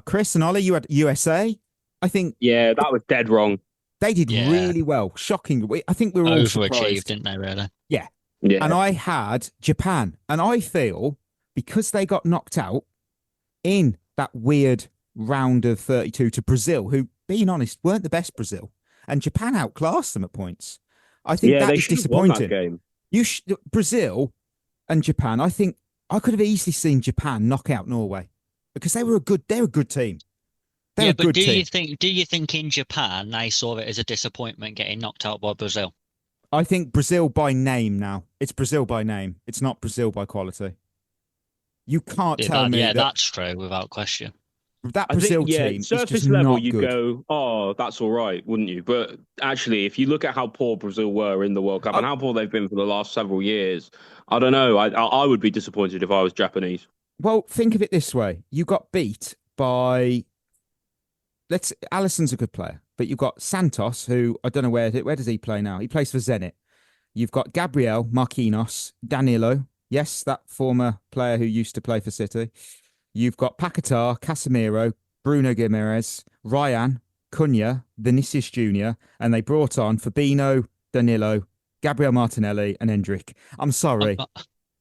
Chris and Ollie, you had USA. I think. Yeah, that was dead wrong. They did really well. Shocking. I think we were all overachieved, didn't they? Really? Yeah. And I had Japan, and I feel because they got knocked out in that weird round of 32 to Brazil, who, being honest, weren't the best Brazil, and Japan outclassed them at points. I think that is disappointing. Won that game. Brazil and Japan. I think I could have easily seen Japan knock out Norway because they're a good team. But do you think in Japan they saw it as a disappointment getting knocked out by Brazil? I think Brazil by name now. It's Brazil by name. It's not Brazil by quality. You can't tell me. Yeah, that's true without question. That Brazil team, surface level, you go, oh, that's all right, wouldn't you? But actually, if you look at how poor Brazil were in the World Cup and how poor they've been for the last several years, I don't know. I would be disappointed if I was Japanese. Well, think of it this way: you got beat by. Alisson's a good player, but you've got Santos, who I don't know where does he play now? He plays for Zenit. You've got Gabriel, Marquinhos, Danilo. Yes, that former player who used to play for City. You've got Paquetá, Casemiro, Bruno Guimaraes, Ryan, Cunha, Vinicius Jr., and they brought on Fabinho, Danilo, Gabriel Martinelli, and Hendrick. I'm sorry.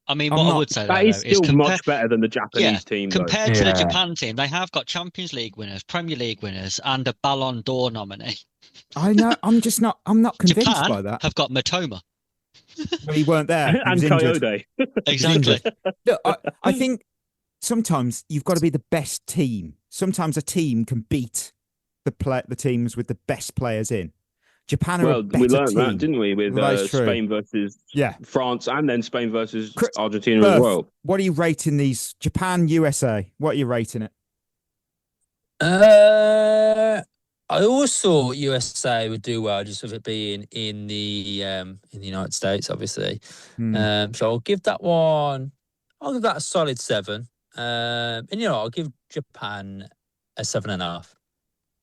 I mean, what I would say that is still much better than the Japanese team. Compared to the Japan team, they have got Champions League winners, Premier League winners, and a Ballon d'Or nominee. I know. I'm not convinced Japan by that. Have got Matoma. But he weren't there. He and was injured. Coyote. Exactly. Look, I think sometimes you've got to be the best team. Sometimes a team can beat the teams with the best players in. Japan are a better we learned team. that, didn't we, with Spain versus France, and then Spain versus Argentina as well. What are you rating these? Japan, USA. What are you rating it? I always thought USA would do well, just with it being in the United States, obviously. So I'll give that one. I'll give that a solid 7. And I'll give Japan a 7.5.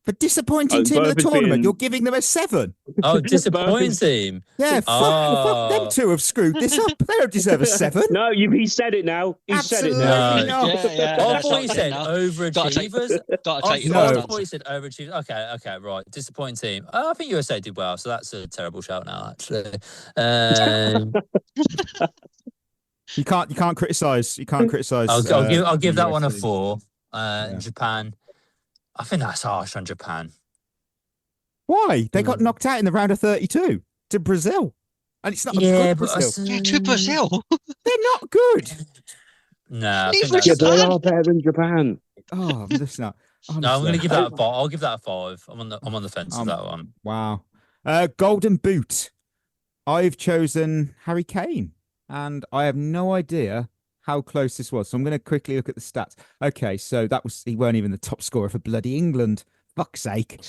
For disappointing team of the tournament, you're giving them a 7. Oh, disappointing team. Yeah, fuck them two have screwed this up. They don't deserve a 7. No, he said it now. He said it now. I thought you said overachievers. I thought you said overachievers. Okay, right. Disappointing team. I think USA did well, so that's a terrible shout now, actually. You can't criticize. You can't criticize. I'll give that one a 4. Japan. I think that's harsh on Japan. Why? They got knocked out in the round of 32 to Brazil. And it's not a good Brazil. To Brazil? They're not good. No, they are better than Japan. Oh, that's not. Honestly. No, I'm going to give that a 5. I'll give that a 5. I'm on the fence with that one. Wow. Golden Boot. I've chosen Harry Kane. And I have no idea how close this was. So I'm going to quickly look at the stats. Okay, so he weren't even the top scorer for bloody England. Fuck's sake.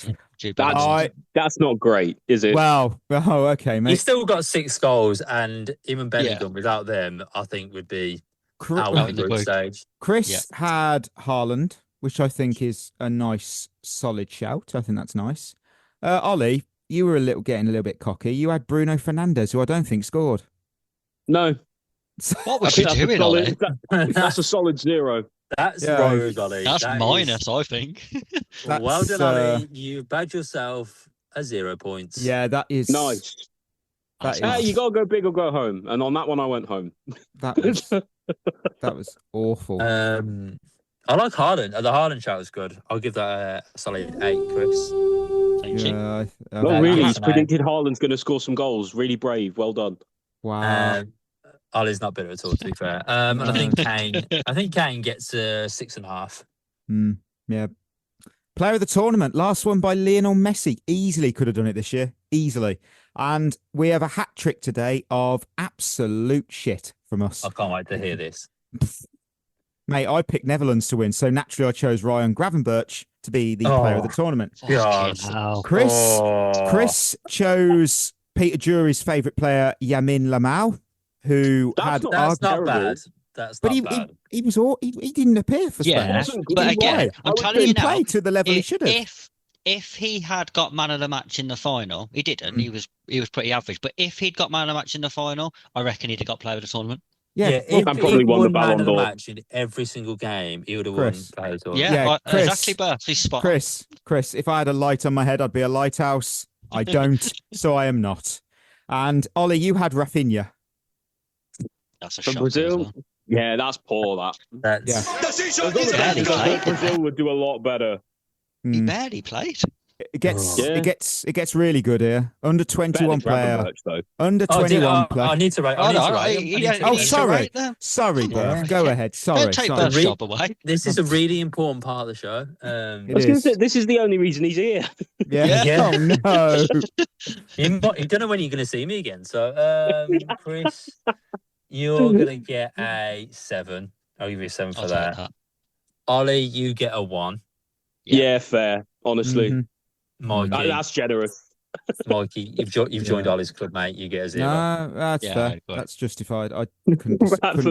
That's not great, is it? Well, okay, mate. He's still got 6 goals, and even Bellingham without them, I think would be out of the group stage. Chris had Haaland, which I think is a nice, solid shout. I think that's nice. Ollie, you were getting a little bit cocky. You had Bruno Fernandez, who I don't think scored. No. What was she doing, Ollie? That's a solid 0. That's rogue, Ollie. That's minus, I think. Well done, Ollie. You bagged yourself a 0 points. Yeah, that is nice. You gotta go big or go home, and on that one, I went home. That was awful. I like Haaland. The Haaland shout was good. I'll give that a solid 8, Chris. Thank you. Not really. He's predicted Haaland's going to score some goals. Really brave. Well done. Wow. Ollie's not bitter at all, to be fair. And I think Kane gets a 6.5. Yeah. Player of the tournament, last one by Lionel Messi. Easily could have done it this year. Easily. And we have a hat trick today of absolute shit from us. I can't wait to hear this. Mate, I picked Netherlands to win, so naturally I chose Ryan Gravenberch to be the player of the tournament. Chris chose Peter Jury's favourite player, Yamin Lamau, who that's not bad. But he didn't appear for Spain. Yeah, but again, I'm telling you now, play to the level he should have. If he had got man of the match in the final, he didn't. He was pretty average. But if he'd got man of the match in the final, I reckon he'd have got player of the tournament. Yeah, if he won man of the match in every single game, he would have won player of the tournament. Yeah, Chris, exactly, Bert. He's spot on. Chris, if I had a light on my head, I'd be a lighthouse. I don't, so I am not. And Ollie, you had Rafinha. That's a from shot. Brazil. Well. Yeah, that's poor. Brazil would do a lot better. He barely played. It gets really good here. Under 21 player. Under 21 player. I need to write. Sorry, Bert. Go ahead. Sorry. Don't take Bert's job away. This is a really important part of the show. This is the only reason he's here. Yeah. Oh no. You don't know when you're going to see me again. So, Chris, you're going to get a 7. I'll give you a 7 for that. Ollie, you get a 1. Yeah, fair. Honestly. Mm-hmm. Mikey, that's generous. Mikey, you've joined Ollie's club, mate. You get a 0. No, that's fair. That's justified. I couldn't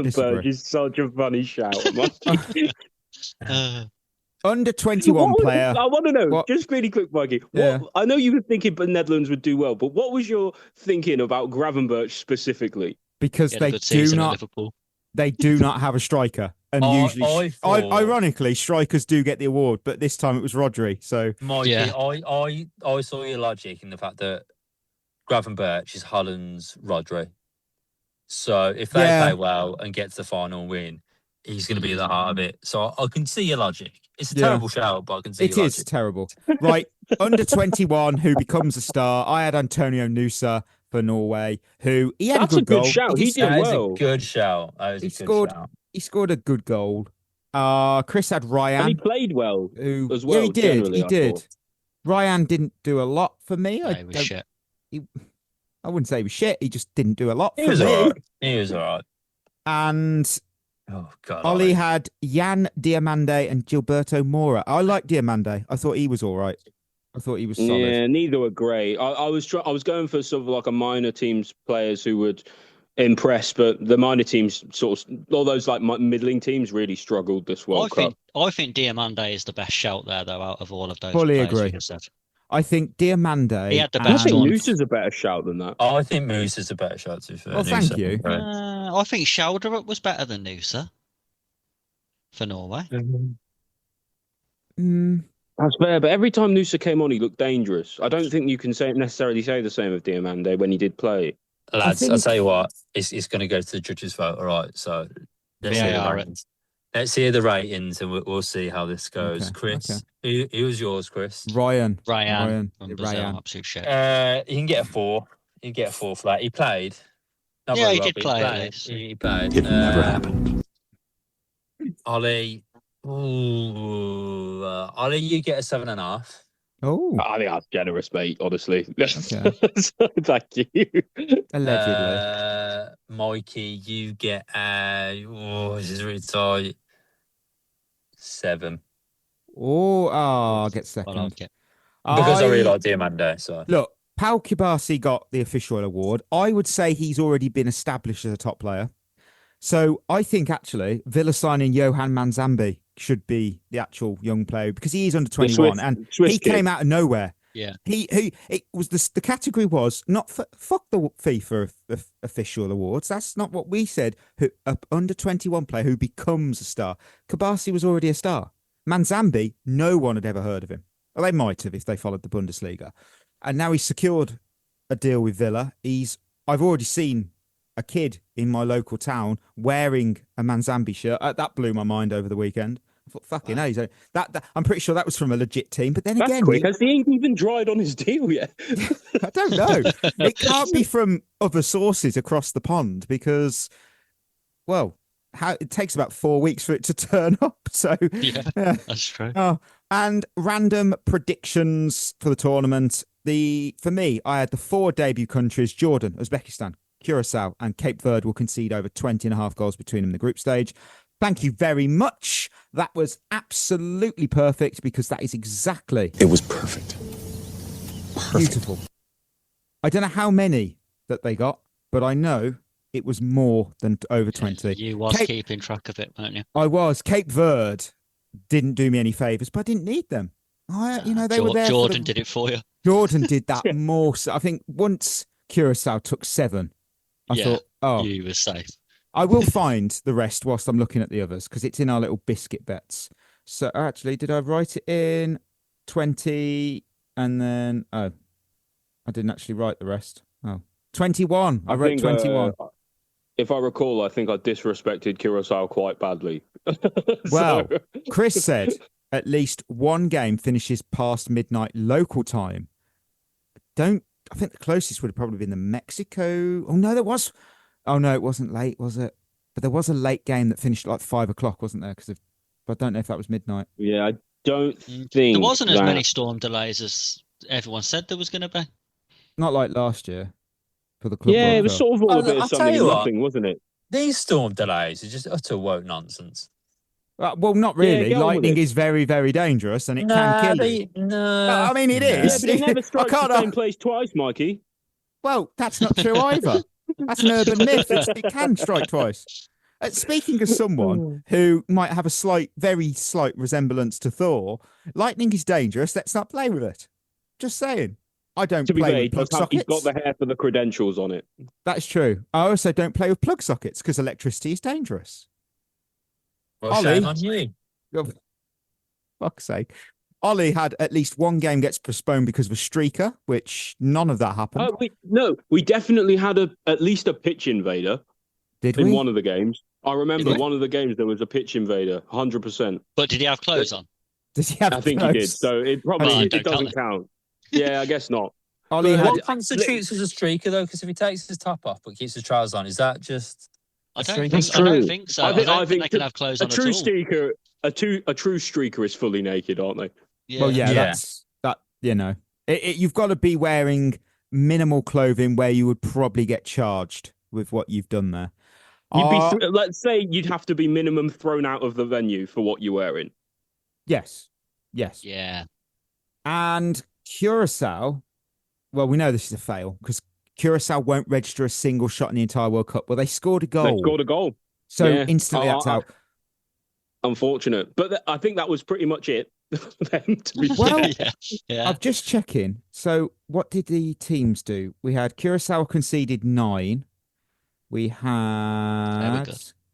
disagree. Is such a funny shout. Under 21 player. I want to know, just really quick, Mikey. I know you were thinking the Netherlands would do well, but what was your thinking about Gravenberch specifically? Because they do not have a striker. And usually, ironically, strikers do get the award, but this time it was Rodri. So, Mikey, I saw your logic in the fact that Gravenberch is Holland's Rodri. So if they play well and get to the final and win, he's going to be at the heart of it. So I can see your logic. It's a terrible shout, but I can see your logic. It is terrible. Right, under 21, who becomes a star? I had Antonio Nusa for Norway, who he had That's a good goal. Shout. He did well. A good shout. He scored a good goal. Chris had Ryan. And he played well as well. Yeah, he did. He did. Ryan didn't do a lot for me. He was shit. I wouldn't say he was shit. He just didn't do a lot for me. He was all right. And oh God, Ollie had Jan Diamande and Gilberto Mora. I like Diamande. I thought he was all right. I thought he was solid. Yeah, neither were great. I was going for sort of like a minor teams players who would impress, but the minor teams sort of all those like middling teams really struggled this World Cup. I think Diamande is the best shout there though out of all of those. Fully agree. I think Diamande. He had the best. I think Moose is a better shout than that. I think Moose is a better shout too. Well, thank you. I think Shoulderup was better than Nusa for Norway. That's fair, but every time Nusa came on, he looked dangerous. I don't think you can necessarily say the same of Diamande when he did play. Lads, I'll tell you what, it's going to go to the judges' vote. All right, so let's hear the ratings and we'll see how this goes. Okay, Chris, who was yours, Chris? Ryan. Absolute shit. You can get a 4. You can get a 4 for that. He played. He did play. He played. It never happened. Ollie, Ollie, you get a 7.5. Oh, I think that's generous, mate. Honestly, okay. Thank you. Allegedly, Mikey, you get this is really tight. 7. I'll get second. Because I really like Diamande. So look, Pau Kibasi got the official award. I would say he's already been established as a top player. So I think actually Villa signing Johan Manzambi should be the actual young player because he is under 21 and he came out of nowhere. Yeah, it was the category was not fuck the FIFA official awards. That's not what we said. Under 21 player who becomes a star. Kabasi was already a star. Manzambi, no one had ever heard of him. Well, they might have if they followed the Bundesliga, and now he's secured a deal with Villa. I've already seen a kid in my local town wearing a Manzambi shirt. That blew my mind over the weekend. I thought, fucking hell, that I'm pretty sure that was from a legit team. But then That's again, quick. Has the ink even dried on his deal yet? I don't know. It can't be from other sources across the pond because, well, it takes about 4 weeks for it to turn up. So yeah. That's true. And random predictions for the tournament. For me, I had the 4 debut countries: Jordan, Uzbekistan, Curacao and Cape Verde will concede over 20.5 goals between them in the group stage. Thank you very much. That was absolutely perfect because that is exactly... It was perfect. Beautiful. I don't know how many that they got, but I know it was more than over 20. You was keeping track of it, weren't you? I was. Cape Verde didn't do me any favours, but I didn't need them. They were there. Jordan did it for you. Jordan did that more. So I think once Curacao took 7, I thought, you were safe. I will find the rest whilst I'm looking at the others because it's in our little biscuit bets. So actually, did I write it in 20 and then... I didn't actually write the rest. 21. I wrote 21. If I recall, I think I disrespected Curacao quite badly. Well, Chris said at least one game finishes past midnight local time. I think the closest would have probably been the Mexico. Oh, no, there was. Oh, no, it wasn't late, was it? But there was a late game that finished like 5 o'clock, wasn't there? But I don't know if that was midnight. Yeah, I don't think there wasn't as many storm delays as everyone said there was going to be. Not like last year for the club. Yeah, it was sort of all a bit of something and nothing, wasn't it? These storm delays are just utter woke nonsense. Well, not really. Yeah, lightning is very, very dangerous and it can kill you. No. I mean, it is. Yeah, but it never strikes the same place twice, Mikey. Well, that's not true either. That's an urban myth. It can strike twice. Speaking of someone who might have a very slight resemblance to Thor, lightning is dangerous. Let's not play with it. Just saying. I don't play with plug sockets. He's got the hair for the credentials on it. That's true. I also don't play with plug sockets because electricity is dangerous. Well, shame on you. For fuck's sake. Ollie had at least one game gets postponed because of a streaker, which none of that happened. We definitely had at least a pitch invader. Did in we? one of the games. I remember one of the games there was a pitch invader, 100%. But did he have clothes on? Does he have I think he did. So it probably it doesn't count. Yeah, I guess not. Ollie had, what constitutes as a streaker though? Because if he takes his top off but keeps his trousers on, is that just? I don't think so. I don't think they can have clothes on at all. A true streaker is fully naked, aren't they? Yeah. Well, yeah, that's that. You know, you've got to be wearing minimal clothing where you would probably get charged with what you've done there. Let's say you'd have to be minimum thrown out of the venue for what you're wearing. Yes. Yeah. And Curacao, well, we know this is a fail because Curacao won't register a single shot in the entire World Cup. Well, they scored a goal. They scored a goal. So instantly that's out. Unfortunate. But I think that was pretty much it for them, to be fair. I've just checking. So what did the teams do? We had Curacao conceded 9. We had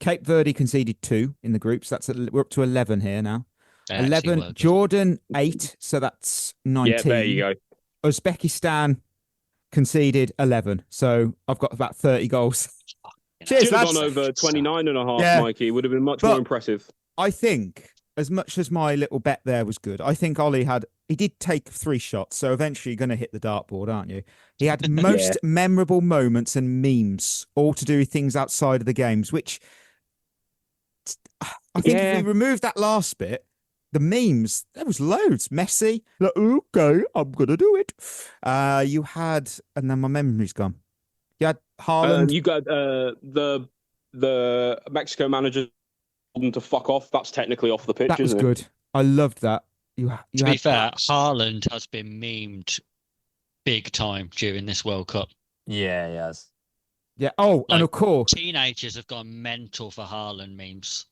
Cape Verde conceded 2 in the groups. We're up to 11 here now. 11. Jordan 8. So that's 19. Yeah, there you go. Uzbekistan conceded 11. So I've got about 30 goals. Cheers, should have gone over 29 and a half, Mikey. It would have been much more impressive. I think, as much as my little bet there was good, I think Ollie did take 3 shots. So eventually you're going to hit the dartboard, aren't you? He had most memorable moments and memes, all to do with things outside of the games, which I think if we remove that last bit, the memes, there was loads. Messi, like, okay, I'm going to do it. You had, and then my memory's gone. You had Haaland. You got the Mexico manager told him to fuck off. That's technically off the pitch, that was good. I loved that. To be fair, Haaland has been memed big time during this World Cup. Yeah, he has. Yeah. Oh, and of course, teenagers have gone mental for Haaland memes.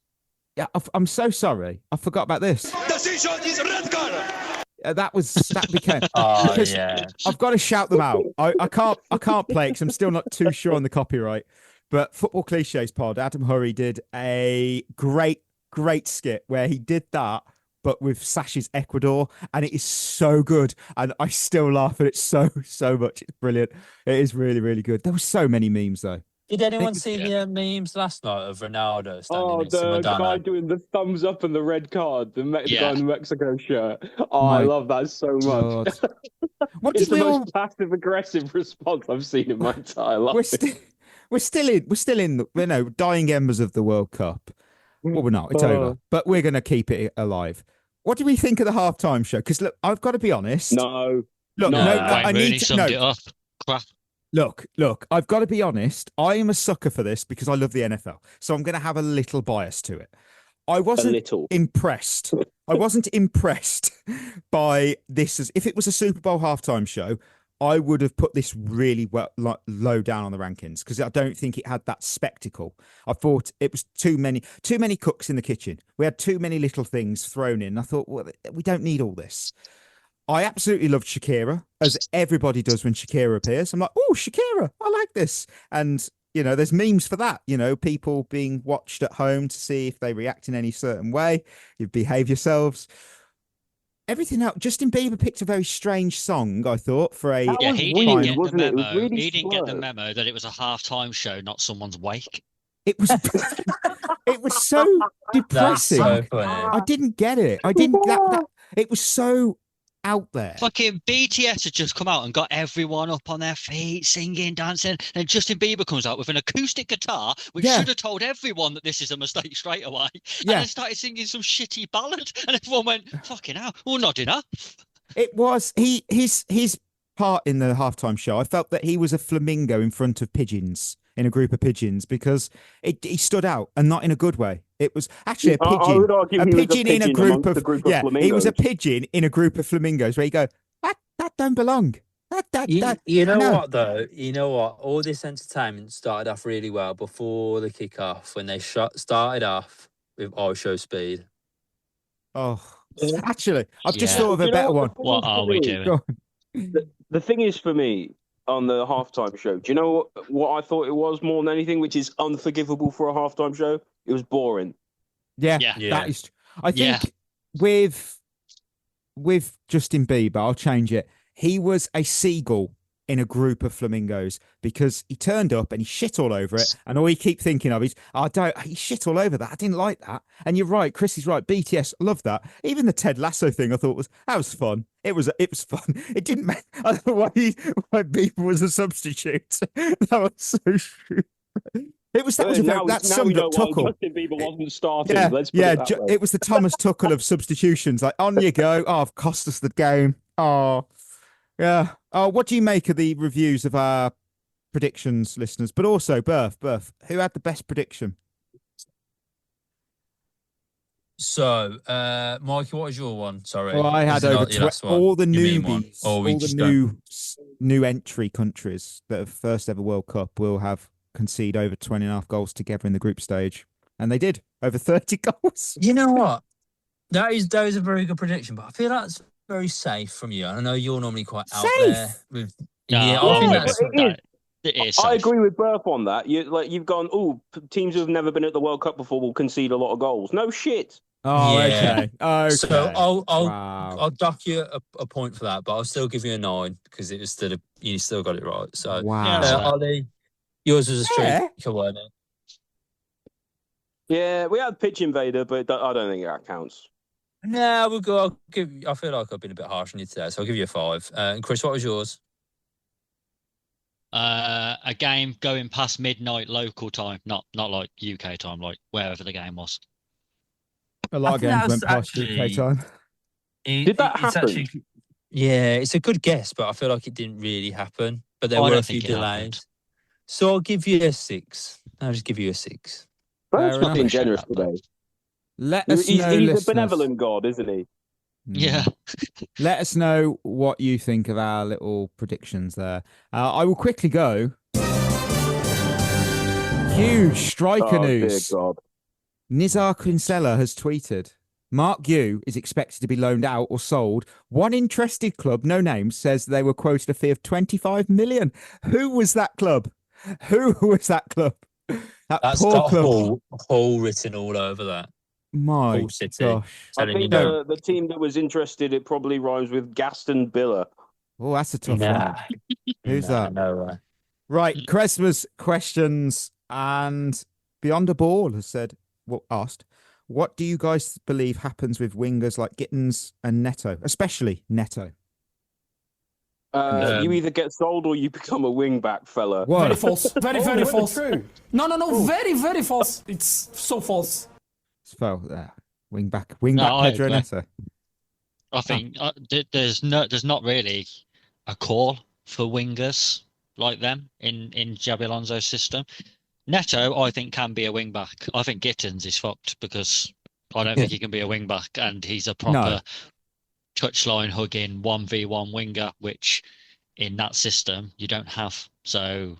Yeah, I'm so sorry. I forgot about this. Decision is red card. That became. Yeah. I've got to shout them out. I can't play because I'm still not too sure on the copyright. But Football Cliches Pod, Adam Hurry did a great skit where he did that, but with Sash's Ecuador, and it is so good. And I still laugh at it so much. It's brilliant. It is really, really good. There were so many memes though. Did anyone see the memes last night of Ronaldo standing next to the Madonna? guy doing the thumbs up and the red card, the guy in the Mexico shirt. Oh, I love that so much. It's the most passive-aggressive response I've seen in my entire life. We're still in the dying embers of the World Cup. Well, we're not. It's over. But we're going to keep it alive. What do we think of the halftime show? Because look, I've got to be honest. I need to summed it up. Crap. Look, I've got to be honest. I am a sucker for this because I love the NFL. So I'm going to have a little bias to it. I wasn't impressed. I wasn't impressed by this. If it was a Super Bowl halftime show, I would have put this really low down on the rankings because I don't think it had that spectacle. I thought it was too many cooks in the kitchen. We had too many little things thrown in. I thought, well, we don't need all this. I absolutely loved Shakira, as everybody does when Shakira appears. I'm like, oh, Shakira, I like this. And, there's memes for that, people being watched at home to see if they react in any certain way. You behave yourselves. Everything else, Justin Bieber picked a very strange song, I thought, for a... Yeah, he didn't get the memo. He didn't get the memo that it was a halftime show, not someone's wake. It was... It was so depressing. So funny. I didn't get it. It was so... out there. Fucking BTS had just come out and got everyone up on their feet, singing, dancing. And Justin Bieber comes out with an acoustic guitar, which should have told everyone that this is a mistake straight away. And then started singing some shitty ballad, and everyone went, "Fucking hell, well, not enough." It was his part in the halftime show. I felt that he was a flamingo in front of pigeons. In a group of pigeons, because he stood out, and not in a good way. It was actually a pigeon. I would argue a he was pigeon in a group of flamingos. He was a pigeon in a group of flamingos. Where you go, that don't belong. You know what though? You know what? All this entertainment started off really well before the kickoff when they started off with "I Show Speed." Oh, actually, I've just thought of a better one. What are we doing? The thing is, for me, on the halftime show, do you know what I thought it was more than anything, which is unforgivable for a halftime show? It was boring. Yeah. That is. I think with Justin Bieber, I'll change it. He was a seagull in a group of flamingos because he turned up and he shit all over it, and all you keep thinking of is, he shit all over that. I didn't like that. And you're right, Chris is right. BTS, love that. Even the Ted Lasso thing, I thought was fun. It was fun. It didn't matter. I don't know why Beaver was a substitute. That was so true. That summed up Tuchel. Justin Bieber wasn't starting. Let's put it that way. It was the Thomas Tuchel of substitutions. Like, on you go. Oh, I've cost us the game. Oh, yeah. Oh, what do you make of the reviews of our predictions, listeners? But also, Berth, who had the best prediction? So, Mikey, what was your one? Sorry. Well, I had over all the newbies, all the new entry countries that have first ever World Cup will have concede over 20.5 goals together in the group stage. And they did, over 30 goals. You know what? That is a very good prediction, but I feel that's very safe from you. I know you're normally quite out there with. I think it is. I agree with Burp on that. You've gone, teams who have never been at the World Cup before will concede a lot of goals. No shit. Oh, yeah. Okay. So I'll dock you a point for that, but I'll still give you a 9 because it was you still got it right. So Ollie, yours was a streak, wasn't it? Yeah, we had Pitch Invader, but I don't think that counts. No, we'll go. I feel like I've been a bit harsh on you today, so I'll give you a 5. And Chris, what was yours? A game going past midnight local time, not like UK time, like wherever the game was. A lot of games went past UK time. Did that happen? It's a good guess, but I feel like it didn't really happen. But there were a few delays. So I'll give you a 6. I'll just give you a 6. That's not being generous today. Let us know, he's a benevolent god, isn't he? Yeah. Let us know what you think of our little predictions there. I will quickly go. Huge striker news. Dear God. Nizar Kinsella has tweeted, Mark Yu is expected to be loaned out or sold. One interested club, no names, says they were quoted a fee of 25 million. Who was that club? That's got Hull written all over that. My gosh. I think the team that was interested, it probably rhymes with Gaston Biller. Oh, that's a tough one. Who's that? No. Right, Christmas questions, and Beyond a Ball has asked, what do you guys believe happens with wingers like Gittins and Neto, especially Neto? You either get sold or you become a wing back, fella. What? Very false. Very false. True. No. Very false. It's so false. Wing back Pedro Neto. I think there's not really a call for wingers like them in Xabi Alonso's system. Neto, I think, can be a wing back. I think Gittins is fucked because I don't think he can be a wing back, and he's a proper touchline hugging 1v1 winger, which in that system you don't have. So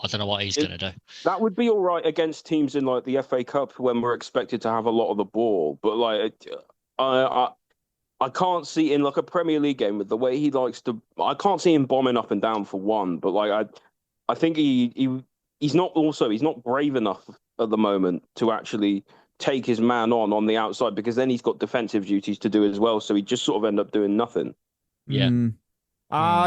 I don't know what he's going to do. That would be all right against teams in like the FA Cup when we're expected to have a lot of the ball, but like I can't see in like a Premier League game with the way he likes to. I can't see him bombing up and down for one, but like I think he's not brave enough at the moment to actually take his man on the outside, because then he's got defensive duties to do as well. So he just sort of end up doing nothing. Yeah.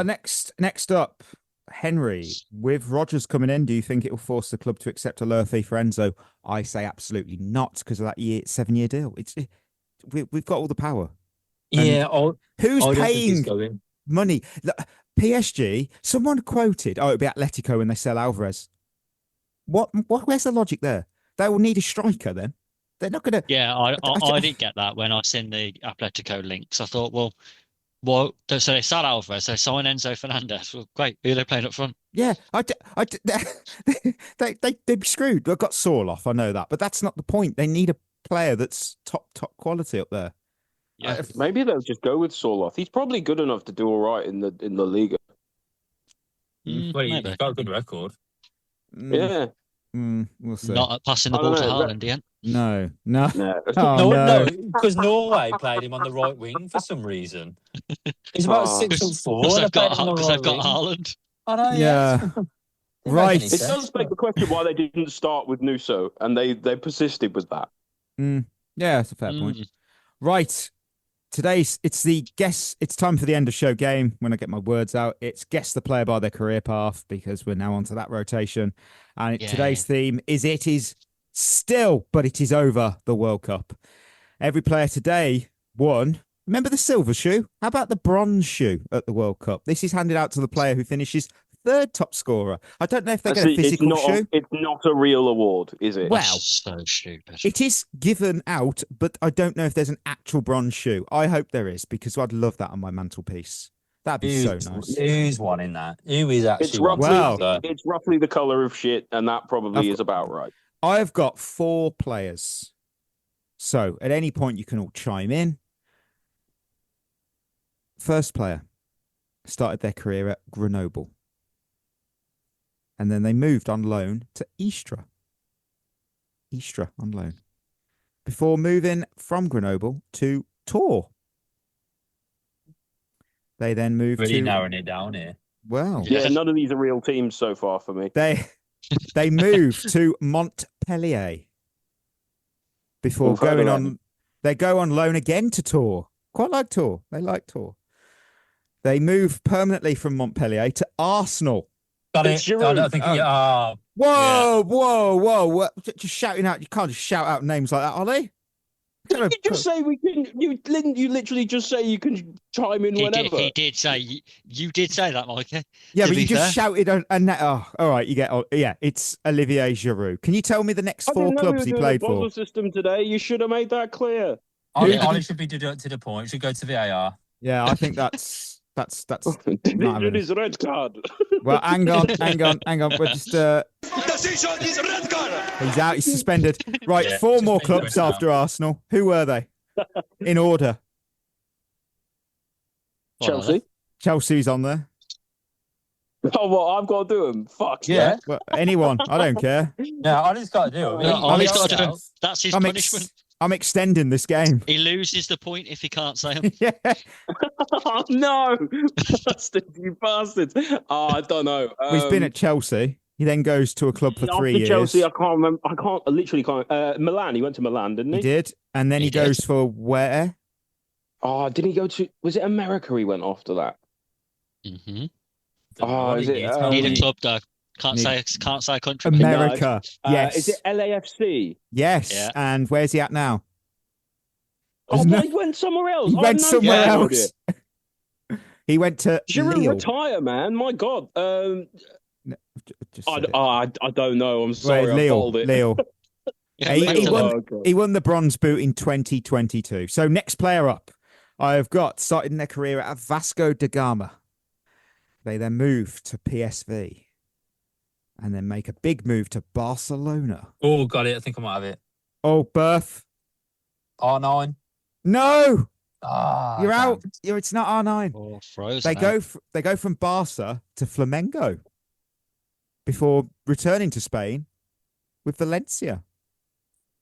Next up, Henry, with Rodgers coming in, do you think it will force the club to accept a lower fee for Enzo? I say absolutely not, because of that 7-year deal. We've got all the power. And who's paying money? PSG. Someone quoted, it'll be Atletico when they sell Alvarez. What? Where's the logic there? They will need a striker then. They're not going to. Yeah, I didn't get that when I seen the Atletico links. I thought, well, so they sell Alvarez, they sign Enzo Fernandez. Well, great. Who are they playing up front? Yeah, they'd be screwed. They've got Sorloff, I know that, but that's not the point. They need a player that's top quality up there. Yeah, maybe they'll just go with Sorloff. He's probably good enough to do all right in the Liga. He's got a good record. Yeah. We'll see. Not passing the ball to Haaland, Ian. No. No, because Norway played him on the right wing for some reason. He's about 6'4". Because they've got Haaland. I know, yeah. Right. It does make the question why they didn't start with Nuso, and they persisted with that. Yeah, that's a fair point. Right. It's time for the end of show game. When I get my words out, it's guess the player by their career path, because we're now onto that rotation. And today's theme is it is still, but it is over, the World Cup. Every player today won. Remember the silver shoe? How about the bronze shoe at the World Cup? This is handed out to the player who finishes third top scorer. I don't know if they get a physical shoe. It's not a real award, is it? Well, so stupid. It is given out, but I don't know if there's an actual bronze shoe. I hope there is, because I'd love that on my mantelpiece. That'd be so nice. Who's one in that? Who is actually it's roughly the colour of shit, and that probably is about right. I've got 4 players. So at any point, you can all chime in. First player started their career at Grenoble. And then they moved on loan to Istres. Istres on loan. Before moving from Grenoble to Tours. They then moved really narrowing it down here. Well. Yeah, none of these are real teams so far for me. They moved to Montpellier. Before going on. They go on loan again to Tours. Quite like Tours. They like Tours. They move permanently from Montpellier to Arsenal. Got it. I think Whoa. Just shouting out. You can't just shout out names like that, Ollie. Didn't you just say we can? You literally just say you can chime in whenever. He did say you did say that, Mikey. Yeah, but you just shouted all right. You get. It's Olivier Giroud. Can you tell me the next 4 clubs he played for? System today. You should have made that clear. Ollie should be deducted a point. Should go to VAR. Yeah, I think that's. Division is red card. Well, hang on. We're just. Decision is red card. He's out. He's suspended. Right, 4 more clubs after Arsenal. Who were they? In order. Chelsea. Chelsea's on there. Oh, well, I've got to do them. Fuck yeah. Well, anyone. I don't care. No, Ollie's got to do it. Ollie's got to do it. That's his punishment. I'm extending this game. He loses the point if he can't say them. Yeah. Oh, no. You bastards. Oh, I don't know. He's been at Chelsea. He then goes to a club for 3 years. Chelsea, I can't remember. I literally can't. Milan. He went to Milan, didn't he? He did. And then he goes for where? Oh, didn't he go to... Was it America he went after that? Mm-hmm. Oh, is it... Need a club, though. Can't say country. America. Yes. Is it LAFC? Yes. Yeah. And where's he at now? Oh, he went somewhere else. He went somewhere else. He went to Lille. Retire, man. My God. I don't know. I'm sorry. Lille. He won the bronze boot in 2022. So next player up, I've got started their career at Vasco da Gama. They then move to PSV. And then make a big move to Barcelona. Oh, got it. I think I might have it. Oh, Berth. R9. No. You're damn. out. It's not R9. Oh, frozen. They go from Barca to Flamengo before returning to Spain with Valencia.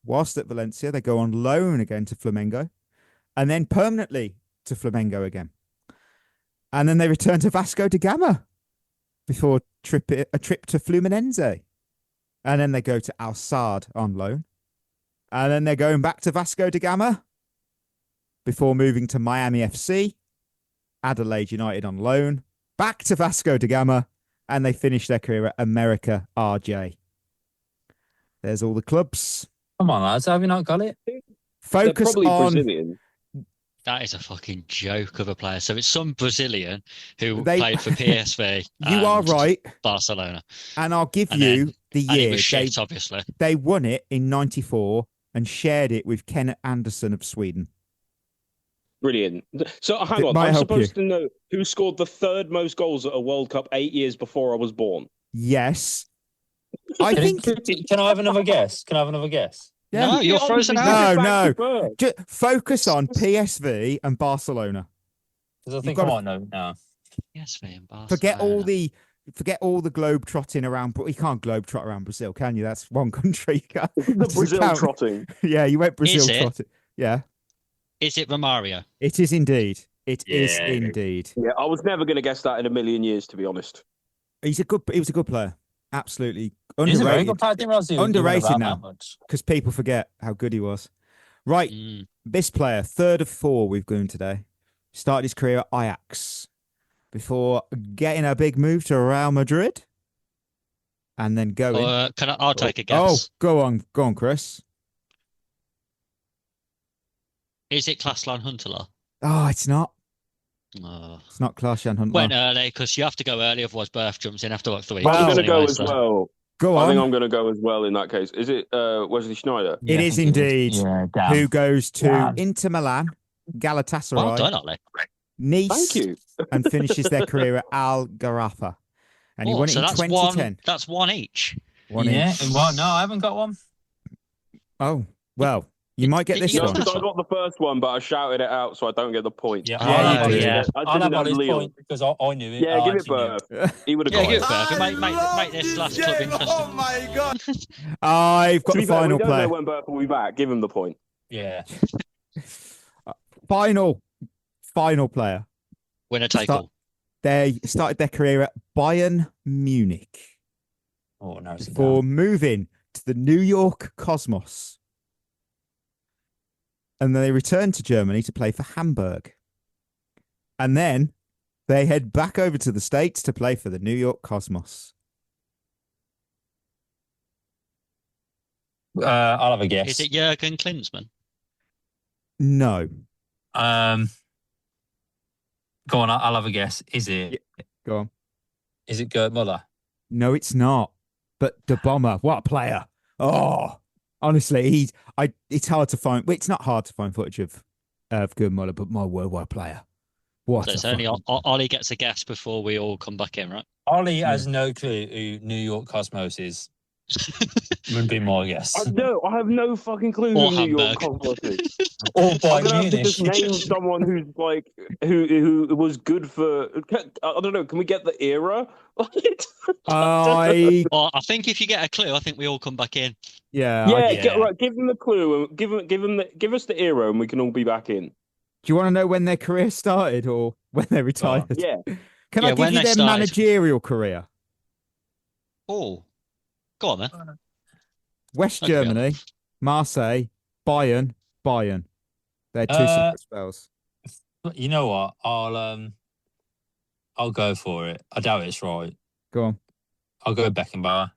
Whilst at Valencia, they go on loan again to Flamengo and then permanently to Flamengo again. And then they return to Vasco da Gama before a trip to Fluminense. And then they go to Al Sadd on loan. And then they're going back to Vasco da Gama before moving to Miami FC, Adelaide United on loan, back to Vasco da Gama, and they finish their career at America RJ. There's all the clubs. Come on, lads, have you not got it? Focus on... Brazilian. That is a fucking joke of a player. So it's some Brazilian who played for PSV. You are right. Barcelona. And I'll give you the year. It was shit, obviously. They won it in 94 and shared it with Kenneth Anderson of Sweden. Brilliant. So hang on, I'm supposed to know who scored the 3rd most goals at a World Cup 8 years before I was born. Yes. I think... Can I have another guess? Yeah. No, you're frozen out. No. Just focus on PSV and Barcelona. Because I think I might know now. PSV and Barcelona. Forget all the globe trotting around, but you can't globe trot around Brazil, can you? That's one country. The Brazil trotting. Yeah, you went Brazil trotting. Yeah. Is it Romario? It is indeed. It is indeed. Yeah, I was never going to guess that in a million years, to be honest. He was a good player. Absolutely He's underrated. a very good player. Underrated now because people forget how good he was. Right, This player, third of 4 we've gone today, started his career at Ajax before getting a big move to Real Madrid and then going. I'll take a guess. Go on, Chris. Is it Klaas-Jan Huntelaar? Oh, it's not. Oh. It's not Klaas-Jan Huntelaar. Went early because you have to go early, otherwise Birth jumps in after like 3 I'm going to go anyway, as well. Go on. I think I'm going to go as well in that case. Is it Wesley Sneijder? It is indeed. Yeah, damn. Who goes to Damn. Inter Milan, Galatasaray, Well done, Ollie. Nice, Thank you. and finishes their career at Al Gharafa. And he won it in 2010. That's one each. One yeah. each. And what? No, I haven't got one. Oh, well, you might get this Yeah, one. I got the first one, but I shouted it out so I don't get the point. Yeah, Yeah, you do. yeah. I'll have Ollie's point because I knew it. Yeah, I give it actually knew Birth. He would have Yeah, got give it. it Birth. Make this last club interesting. Oh my god! I've got To the be fair, final we don't player. know when Birth will be back. Give him the point. Yeah. Final player. Winner take Start- all. They started their career at Bayern Munich Oh no, it's before moving to the New York Cosmos. And then they returned to Germany to play for Hamburg. And then they head back over to the States to play for the New York Cosmos. I'll have a guess. Is it Jurgen Klinsmann? No. Go on, I'll have a guess. Is it? Go on. Is it Gerd Muller? No, it's not. But the Bomber, what a player. Oh, honestly, it's hard to find. Well, it's not hard to find footage of Gerd Muller, but my word, what a player. What So it's only Ollie gets a guess before we all come back in, right? Ollie has no clue who New York Cosmos is. Would be my guess. I have no fucking clue Or who New York Hamburg. Cosmos is. Or I'm Bayern gonna have to Munich. just name someone who's like who was good for. I don't know. Can we get the era? Well, I think if you get a clue, I think we all come back in. Yeah. Give them the clue and give us the era, and we can all be back in. Do you want to know when their career started or when they retired? Yeah. Can I give when you they their started. managerial career? Oh, go on then. West Okay. Germany, Marseille, Bayern. They're two separate spells. You know what? I'll go for it. I doubt it's right. Go on. I'll go Beckenbauer.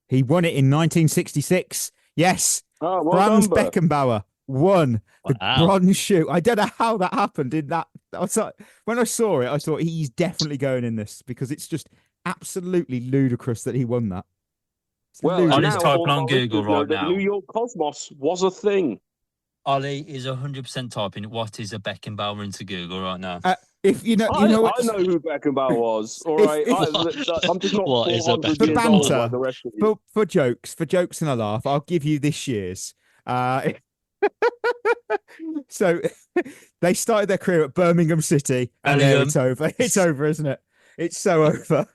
He won it in 1966. Yes, Oh, well Franz done, Bert. Beckenbauer won the Wow. bronze shoe. I don't know how that happened. I was like, when I saw it, I thought he's definitely going in this because it's just absolutely ludicrous that he won that. It's Well, ludicrous. I'm now just typing all on our Google listeners know right that now. New York Cosmos was a thing. Ollie is 100% typing what is a Beckenbauer into Google right now. If you know, I what, know who Beckenbauer was. All right, I'm just not What is a 400 For years old banter, like the rest of you. for jokes and a laugh, I'll give you this year's. So they started their career at Birmingham City, and there Bellingham. it's over. It's over, isn't it? It's so over.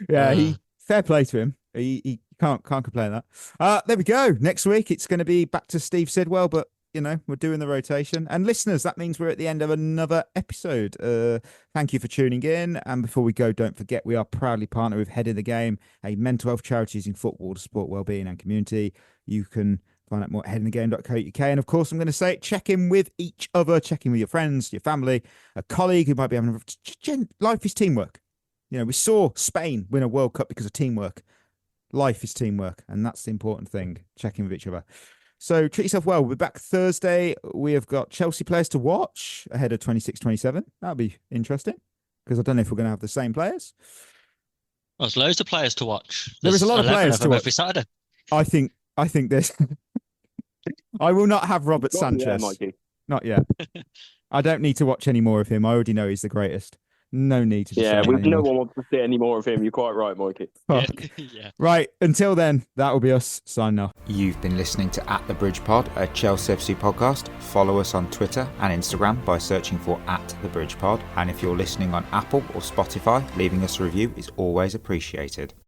Yeah, fair play to him. He can't complain that. There we go. Next week it's going to be back to Steve Sidwell, but we're doing the rotation. And listeners, that means we're at the end of another episode. Thank you for tuning in. And before we go, don't forget we are proudly partnered with Head in the Game, a mental health charity using football to support wellbeing and community. You can find out more at headinthegame.co.uk. And of course, I'm going to say, check in with each other, check in with your friends, your family, a colleague who might be having life is teamwork. We saw Spain win a World Cup because of teamwork. Life is teamwork, and that's the important thing. Check in with each other. So treat yourself well. We'll be back Thursday. We have got Chelsea players to watch ahead of 26-27. That'll be interesting because I don't know if we're going to have the same players. Well, there's loads of players to watch. There is a lot of 11 players of to them watch. every Saturday. I think there's. I will not have Robert Got me there, Sanchez. Mikey. Not yet. I don't need to watch any more of him. I already know he's the greatest. No need to. Yeah, say any no more. one wants to see any more of him. You're quite right, Mikey. Fuck. Yeah. Right. Until then, that will be us signing off. You've been listening to At The Bridge Pod, a Chelsea FC podcast. Follow us on Twitter and Instagram by searching for At The Bridge Pod. And if you're listening on Apple or Spotify, leaving us a review is always appreciated.